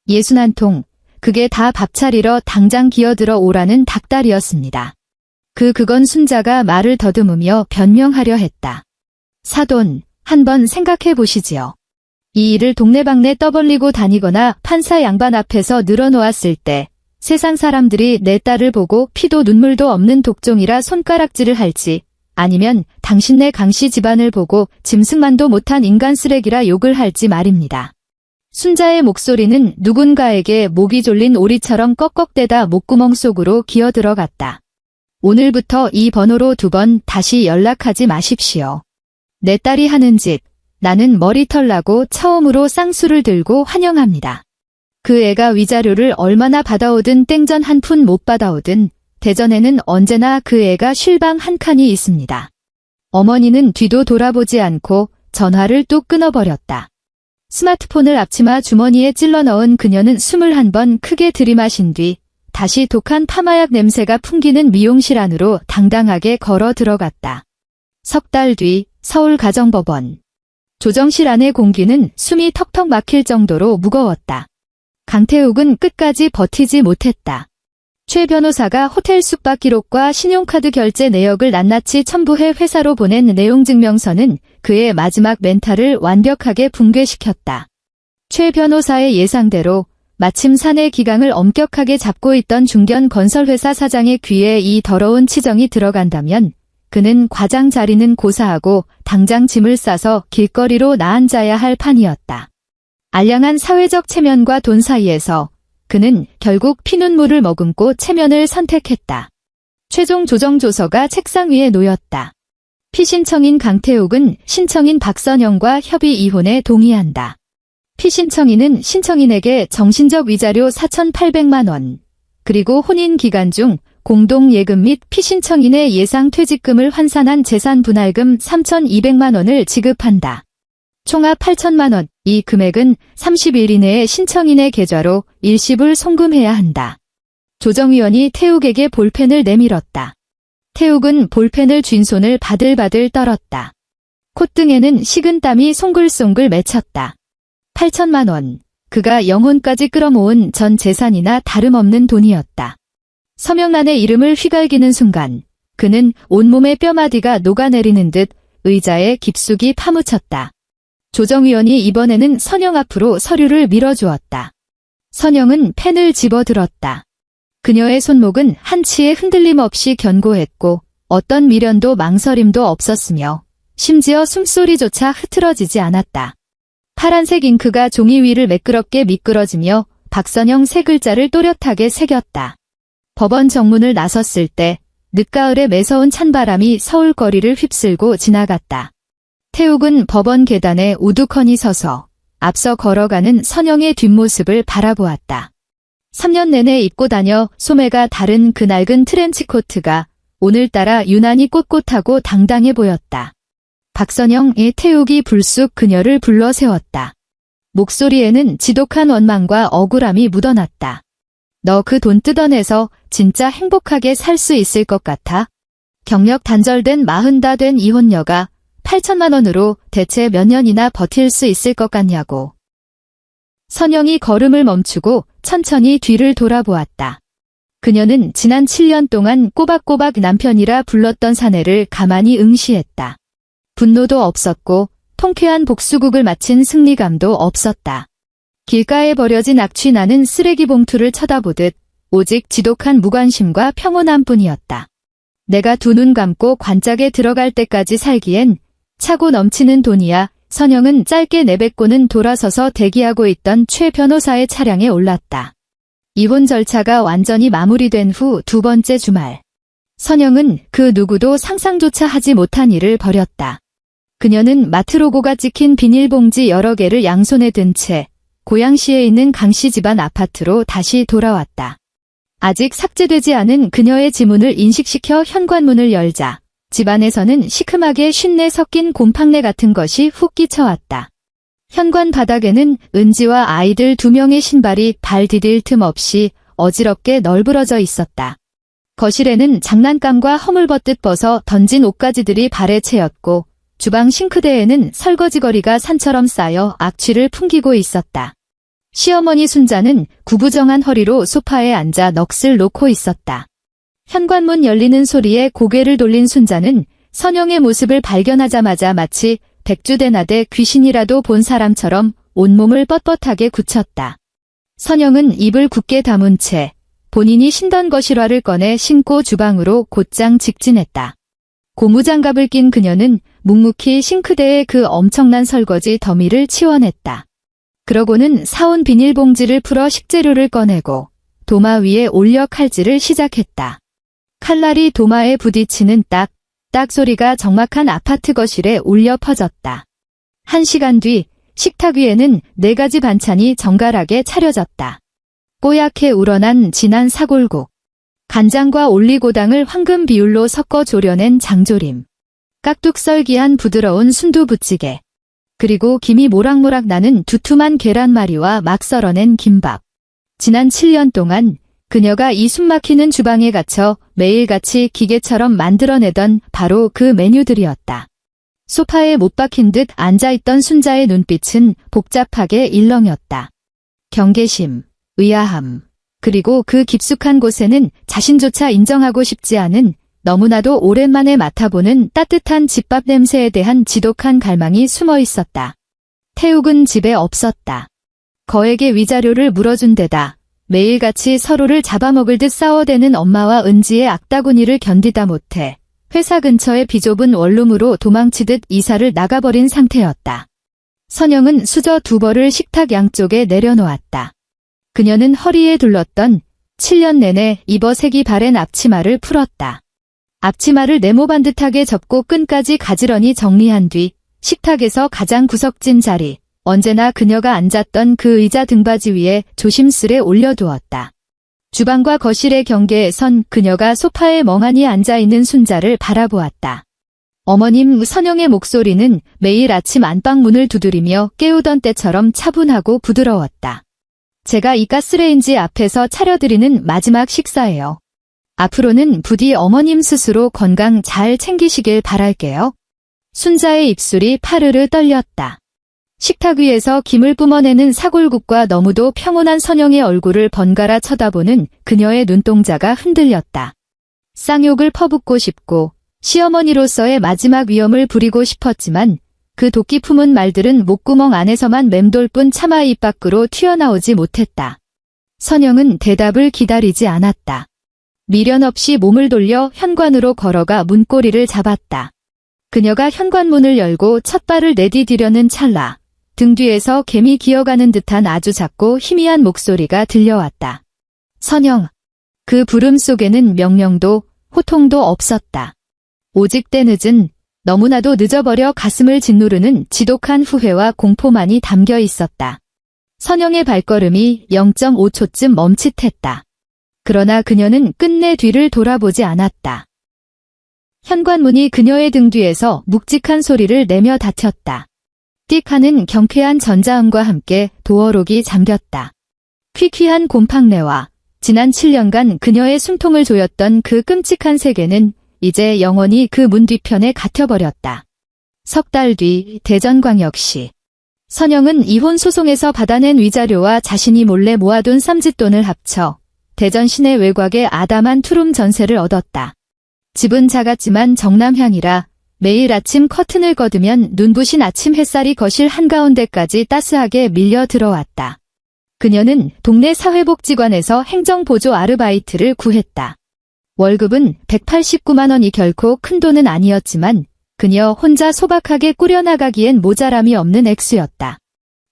61통, 그게 다 밥 차리러 당장 기어들어 오라는 닭달이었습니다. 그건 순자가 말을 더듬으며 변명하려 했다. 사돈, 한번 생각해 보시지요. 이 일을 동네방네 떠벌리고 다니거나 판사 양반 앞에서 늘어놓았을 때 세상 사람들이 내 딸을 보고 피도 눈물도 없는 독종이라 손가락질을 할지 아니면 당신네 강씨 집안을 보고 짐승만도 못한 인간 쓰레기라 욕을 할지 말입니다. 순자의 목소리는 누군가에게 목이 졸린 오리처럼 꺽꺽대다 목구멍 속으로 기어들어갔다. 오늘부터 이 번호로 2번 다시 연락하지 마십시오. 내 딸이 하는 짓, 나는 머리털 나고 처음으로 쌍수를 들고 환영합니다. 그 애가 위자료를 얼마나 받아오든 땡전 한 푼 못 받아오든 대전에는 언제나 그 애가 쉴방 한 칸이 있습니다. 어머니는 뒤도 돌아보지 않고 전화를 뚝 끊어버렸다. 스마트폰을 앞치마 주머니에 찔러 넣은 그녀는 21번 크게 들이마신 뒤 다시 독한 파마약 냄새가 풍기는 미용실 안으로 당당하게 걸어 들어갔다. 석 달 뒤 서울가정법원. 조정실 안의 공기는 숨이 턱턱 막힐 정도로 무거웠다. 강태욱은 끝까지 버티지 못했다. 최 변호사가 호텔 숙박 기록과 신용카드 결제 내역을 낱낱이 첨부해 회사로 보낸 내용증명서는 그의 마지막 멘탈을 완벽하게 붕괴시켰다. 최 변호사의 예상대로 마침 사내 기강을 엄격하게 잡고 있던 중견 건설회사 사장의 귀에 이 더러운 치정이 들어간다면 그는 과장 자리는 고사하고 당장 짐을 싸서 길거리로 나앉아야 할 판이었다. 알량한 사회적 체면과 돈 사이에서 그는 결국 피눈물을 머금고 체면을 선택했다. 최종 조정조서가 책상 위에 놓였다. 피신청인 강태욱은 신청인 박선영과 협의 이혼에 동의한다. 피신청인은 신청인에게 정신적 위자료 4,800만 원, 그리고 혼인 기간 중 공동예금 및 피신청인의 예상 퇴직금을 환산한 재산분할금 3,200만 원을 지급한다. 총합 8천만 원, 이 금액은 30일 이내에 신청인의 계좌로 일시불 송금해야 한다. 조정위원이 태욱에게 볼펜을 내밀었다. 태욱은 볼펜을 쥔 손을 바들바들 떨었다. 콧등에는 식은땀이 송글송글 맺혔다. 8천만 원, 그가 영혼까지 끌어모은 전 재산이나 다름없는 돈이었다. 서명란의 이름을 휘갈기는 순간 그는 온몸의 뼈마디가 녹아내리는 듯 의자에 깊숙이 파묻혔다. 조정위원이 이번에는 선영 앞으로 서류를 밀어주었다. 선영은 펜을 집어들었다. 그녀의 손목은 한치의 흔들림 없이 견고했고 어떤 미련도 망설임도 없었으며 심지어 숨소리조차 흐트러지지 않았다. 파란색 잉크가 종이 위를 매끄럽게 미끄러지며 박선영 세 글자를 또렷하게 새겼다. 법원 정문을 나섰을 때 늦가을의 매서운 찬바람이 서울 거리를 휩쓸고 지나갔다. 태욱은 법원 계단에 우두커니 서서 앞서 걸어가는 선영의 뒷모습을 바라보았다. 3년 내내 입고 다녀 소매가 다른 그 낡은 트렌치코트가 오늘따라 유난히 꼿꼿하고 당당해 보였다. 박선영의 태욱이 불쑥 그녀를 불러 세웠다. 목소리에는 지독한 원망과 억울함이 묻어났다. 너 그 돈 뜯어내서 진짜 행복하게 살 수 있을 것 같아? 경력 단절된 40다 된 이혼녀가 8천만 원으로 대체 몇 년이나 버틸 수 있을 것 같냐고. 선영이 걸음을 멈추고 천천히 뒤를 돌아보았다. 그녀는 지난 7년 동안 꼬박꼬박 남편이라 불렀던 사내를 가만히 응시했다. 분노도 없었고 통쾌한 복수국을 마친 승리감도 없었다. 길가에 버려진 악취 나는 쓰레기 봉투를 쳐다보듯 오직 지독한 무관심과 평온함뿐이었다. 내가 두 눈 감고 관짝에 들어갈 때까지 살기엔 차고 넘치는 돈이야. 선영은 짧게 내뱉고는 돌아서서 대기하고 있던 최 변호사의 차량에 올랐다. 이혼 절차가 완전히 마무리된 후 두 번째 주말. 선영은 그 누구도 상상조차 하지 못한 일을 벌였다. 그녀는 마트로고가 찍힌 비닐봉지 여러 개를 양손에 든 채 고양시에 있는 강씨 집안 아파트로 다시 돌아왔다. 아직 삭제되지 않은 그녀의 지문을 인식시켜 현관문을 열자 집안에서는 시큼하게 쉰내 섞인 곰팡내 같은 것이 훅 끼쳐왔다. 현관 바닥에는 은지와 아이들 2명의 신발이 발 디딜 틈 없이 어지럽게 널브러져 있었다. 거실에는 장난감과 허물벗듯 벗어 던진 옷가지들이 발에 채였고 주방 싱크대에는 설거지거리가 산처럼 쌓여 악취를 풍기고 있었다. 시어머니 순자는 구부정한 허리로 소파에 앉아 넋을 놓고 있었다. 현관문 열리는 소리에 고개를 돌린 순자는 선영의 모습을 발견하자마자 마치 백주대나대 귀신이라도 본 사람처럼 온몸을 뻣뻣하게 굳혔다. 선영은 입을 굳게 다문 채 본인이 신던 거실화를 꺼내 신고 주방으로 곧장 직진했다. 고무장갑을 낀 그녀는 묵묵히 싱크대에 그 엄청난 설거지 더미를 치워냈다. 그러고는 사온 비닐봉지를 풀어 식재료를 꺼내고 도마 위에 올려 칼질을 시작했다. 칼날이 도마에 부딪히는 딱 소리가 적막한 아파트 거실에 울려 퍼졌다. 1시간 뒤 식탁 위에는 4가지 반찬이 정갈하게 차려졌다. 뽀얗게 우러난 진한 사골국, 간장과 올리고당을 황금 비율로 섞어 졸여낸 장조림, 깍둑썰기한 부드러운 순두부찌개, 그리고 김이 모락모락 나는 두툼한 계란말이와 막 썰어낸 김밥. 지난 7년 동안 그녀가 이 숨막히는 주방에 갇혀 매일같이 기계처럼 만들어내던 바로 그 메뉴들이었다. 소파에 못 박힌 듯 앉아있던 순자의 눈빛은 복잡하게 일렁였다. 경계심, 의아함, 그리고 그 깊숙한 곳에는 자신조차 인정하고 싶지 않은 너무나도 오랜만에 맡아보는 따뜻한 집밥 냄새에 대한 지독한 갈망이 숨어 있었다. 태욱은 집에 없었다. 거액의 위자료를 물어준 데다 매일같이 서로를 잡아먹을 듯 싸워대는 엄마와 은지의 악다구니를 견디다 못해 회사 근처의 비좁은 원룸으로 도망치듯 이사를 나가버린 상태였다. 선영은 수저 2벌을 식탁 양쪽에 내려놓았다. 그녀는 허리에 둘렀던 7년 내내 입어색이 바랜 앞치마를 풀었다. 앞치마를 네모 반듯하게 접고 끈까지 가지런히 정리한 뒤 식탁에서 가장 구석진 자리, 언제나 그녀가 앉았던 그 의자 등받이 위에 조심스레 올려두었다. 주방과 거실의 경계에 선 그녀가 소파에 멍하니 앉아있는 순자를 바라보았다. 어머님 선영의 목소리는 매일 아침 안방 문을 두드리며 깨우던 때처럼 차분하고 부드러웠다. 제가 이 가스레인지 앞에서 차려드리는 마지막 식사예요. 앞으로는 부디 어머님 스스로 건강 잘 챙기시길 바랄게요. 순자의 입술이 파르르 떨렸다. 식탁 위에서 김을 뿜어내는 사골국과 너무도 평온한 선영의 얼굴을 번갈아 쳐다보는 그녀의 눈동자가 흔들렸다. 쌍욕을 퍼붓고 싶고 시어머니로서의 마지막 위엄을 부리고 싶었지만 그 도끼 품은 말들은 목구멍 안에서만 맴돌 뿐 차마 입 밖으로 튀어나오지 못했다. 선영은 대답을 기다리지 않았다. 미련 없이 몸을 돌려 현관으로 걸어가 문고리를 잡았다. 그녀가 현관문을 열고 첫 발을 내디디려는 찰나 등 뒤에서 개미 기어가는 듯한 아주 작고 희미한 목소리가 들려왔다. 선영. 그 부름 속에는 명령도 호통도 없었다. 오직 때늦은, 너무나도 늦어버려 가슴을 짓누르는 지독한 후회와 공포만이 담겨 있었다. 선영의 발걸음이 0.5초쯤 멈칫했다. 그러나 그녀는 끝내 뒤를 돌아보지 않았다. 현관문이 그녀의 등 뒤에서 묵직한 소리를 내며 닫혔다. 띡 하는 경쾌한 전자음과 함께 도어록이 잠겼다. 퀴퀴한 곰팡내와 지난 7년간 그녀의 숨통을 조였던 그 끔찍한 세계는 이제 영원히 그 문 뒤편에 갇혀버렸다. 석 달 뒤 대전광역시. 선영은 이혼 소송에서 받아낸 위자료와 자신이 몰래 모아둔 쌈짓돈을 합쳐 대전 시내 외곽의 아담한 투룸 전세를 얻었다. 집은 작았지만 정남향이라 매일 아침 커튼을 걷으면 눈부신 아침 햇살이 거실 한가운데까지 따스하게 밀려 들어왔다. 그녀는 동네 사회복지관에서 행정보조 아르바이트를 구했다. 월급은 189만 원이 결코 큰 돈은 아니었지만 그녀 혼자 소박하게 꾸려나가기엔 모자람이 없는 액수였다.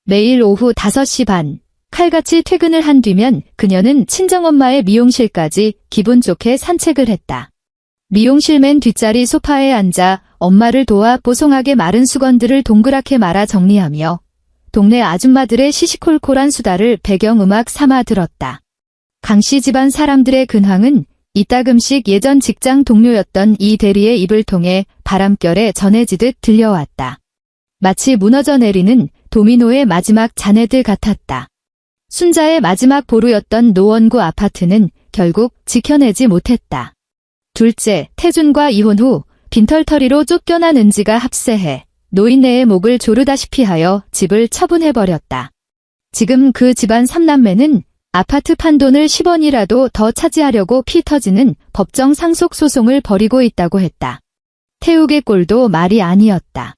매일 오후 5시 반, 칼같이 퇴근을 한 뒤면 그녀는 친정엄마의 미용실까지 기분 좋게 산책을 했다. 미용실 맨 뒷자리 소파에 앉아 엄마를 도와 뽀송하게 마른 수건들을 동그랗게 말아 정리하며 동네 아줌마들의 시시콜콜한 수다를 배경음악 삼아 들었다. 강씨 집안 사람들의 근황은 이따금씩 예전 직장 동료였던 이 대리의 입을 통해 바람결에 전해지듯 들려왔다. 마치 무너져 내리는 도미노의 마지막 잔해들 같았다. 순자의 마지막 보루였던 노원구 아파트는 결국 지켜내지 못했다. 둘째, 태준과 이혼 후 빈털터리로 쫓겨난 은지가 합세해 노인네의 목을 조르다시피 하여 집을 처분해버렸다. 지금 그 집안 3남매는 아파트 판돈을 10원이라도 더 차지하려고 피 터지는 법정 상속 소송을 벌이고 있다고 했다. 태욱의 꼴도 말이 아니었다.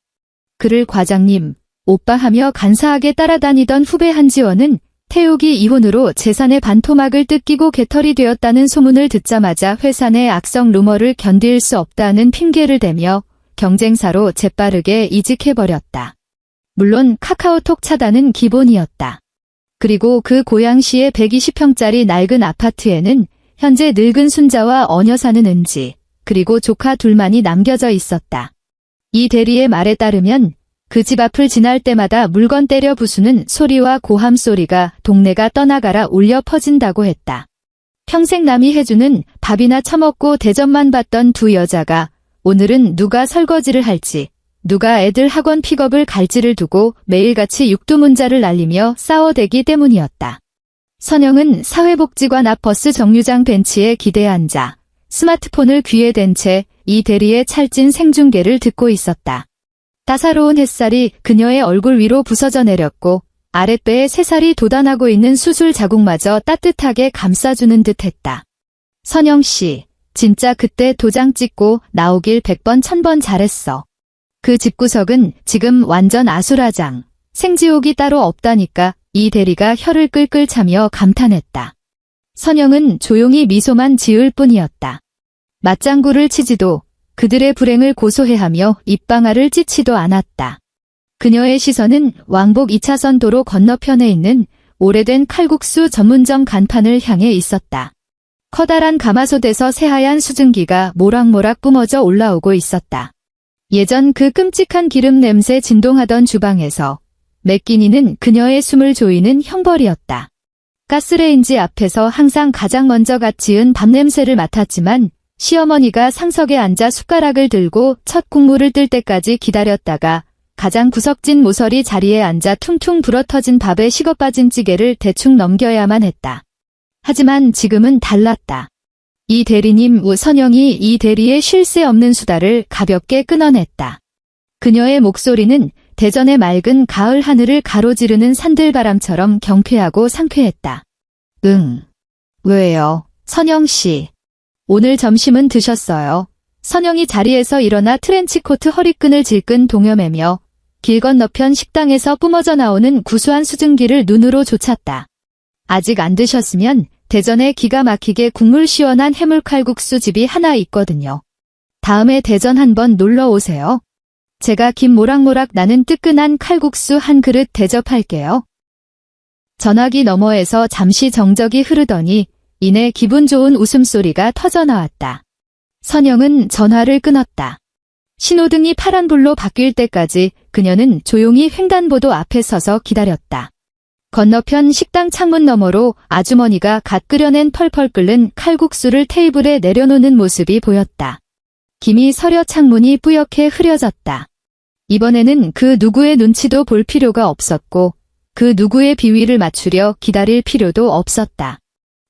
그를 과장님, 오빠 하며 간사하게 따라다니던 후배 한지원은 태욱이 이혼으로 재산의 반토막을 뜯기고 개털이 되었다는 소문을 듣자마자 회사 내 악성 루머를 견딜 수 없다는 핑계를 대며 경쟁사로 재빠르게 이직해버렸다. 물론 카카오톡 차단은 기본이었다. 그리고 그 고양시의 120평짜리 낡은 아파트에는 현재 늙은 순자와 어녀 사는 은지, 그리고 조카 둘만이 남겨져 있었다. 이 대리의 말에 따르면 그 집 앞을 지날 때마다 물건 때려 부수는 소리와 고함 소리가 동네가 떠나가라 울려 퍼진다고 했다. 평생 남이 해주는 밥이나 처먹고 대접만 받던 두 여자가 오늘은 누가 설거지를 할지, 누가 애들 학원 픽업을 갈지를 두고 매일같이 육두문자를 날리며 싸워대기 때문이었다. 선영은 사회복지관 앞 버스 정류장 벤치에 기대에 앉아 스마트폰을 귀에 댄 채 이 대리의 찰진 생중계를 듣고 있었다. 따사로운 햇살이 그녀의 얼굴 위로 부서져 내렸고 아랫배에 새살이 돋아나고 있는 수술 자국마저 따뜻하게 감싸주는 듯했다. 선영 씨, 진짜 그때 도장 찍고 나오길 100번 1000번 잘했어. 그 집구석은 지금 완전 아수라장, 생지옥이 따로 없다니까. 이 대리가 혀를 끌끌 차며 감탄했다. 선영은 조용히 미소만 지을 뿐이었다. 맞장구를 치지도 그들의 불행을 고소해하며 입방아를 찢지도 않았다. 그녀의 시선은 왕복 2차선 도로 건너편에 있는 오래된 칼국수 전문점 간판을 향해 있었다. 커다란 가마솥에서 새하얀 수증기가 모락모락 뿜어져 올라오고 있었다. 예전 그 끔찍한 기름 냄새 진동하던 주방에서 맥기니는 그녀의 숨을 조이는 형벌이었다. 가스레인지 앞에서 항상 가장 먼저 갓 지은 밥 냄새를 맡았지만 시어머니가 상석에 앉아 숟가락을 들고 첫 국물을 뜰 때까지 기다렸다가 가장 구석진 모서리 자리에 앉아 퉁퉁 불어터진 밥에 식어 빠진 찌개를 대충 넘겨야만 했다. 하지만 지금은 달랐다. 이 대리님 선영이 이 대리의 쉴 새 없는 수다를 가볍게 끊어냈다. 그녀의 목소리는 대전의 맑은 가을 하늘을 가로지르는 산들바람처럼 경쾌하고 상쾌했다. 응. 왜요, 선영 씨? 오늘 점심은 드셨어요? 선영이 자리에서 일어나 트렌치코트 허리끈을 질끈 동여매며 길 건너편 식당에서 뿜어져 나오는 구수한 수증기를 눈으로 좇았다. 아직 안 드셨으면 대전에 기가 막히게 국물 시원한 해물칼국수 집이 하나 있거든요. 다음에 대전 한번 놀러 오세요. 제가 김 모락모락 나는 뜨끈한 칼국수 한 그릇 대접할게요. 전화기 너머에서 잠시 정적이 흐르더니 이내 기분 좋은 웃음소리가 터져나왔다. 선영은 전화를 끊었다. 신호등이 파란불로 바뀔 때까지 그녀는 조용히 횡단보도 앞에 서서 기다렸다. 건너편 식당 창문 너머로 아주머니가 갓 끓여낸 펄펄 끓는 칼국수를 테이블에 내려놓는 모습이 보였다. 김이 서려 창문이 뿌옇게 흐려졌다. 이번에는 그 누구의 눈치도 볼 필요가 없었고 그 누구의 비위를 맞추려 기다릴 필요도 없었다.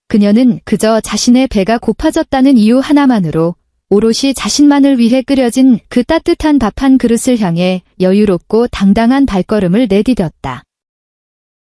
그녀는 그저 자신의 배가 고파졌다는 이유 하나만으로 오롯이 자신만을 위해 끓여진 그 따뜻한 밥 한 그릇을 향해 여유롭고 당당한 발걸음을 내디뎠다.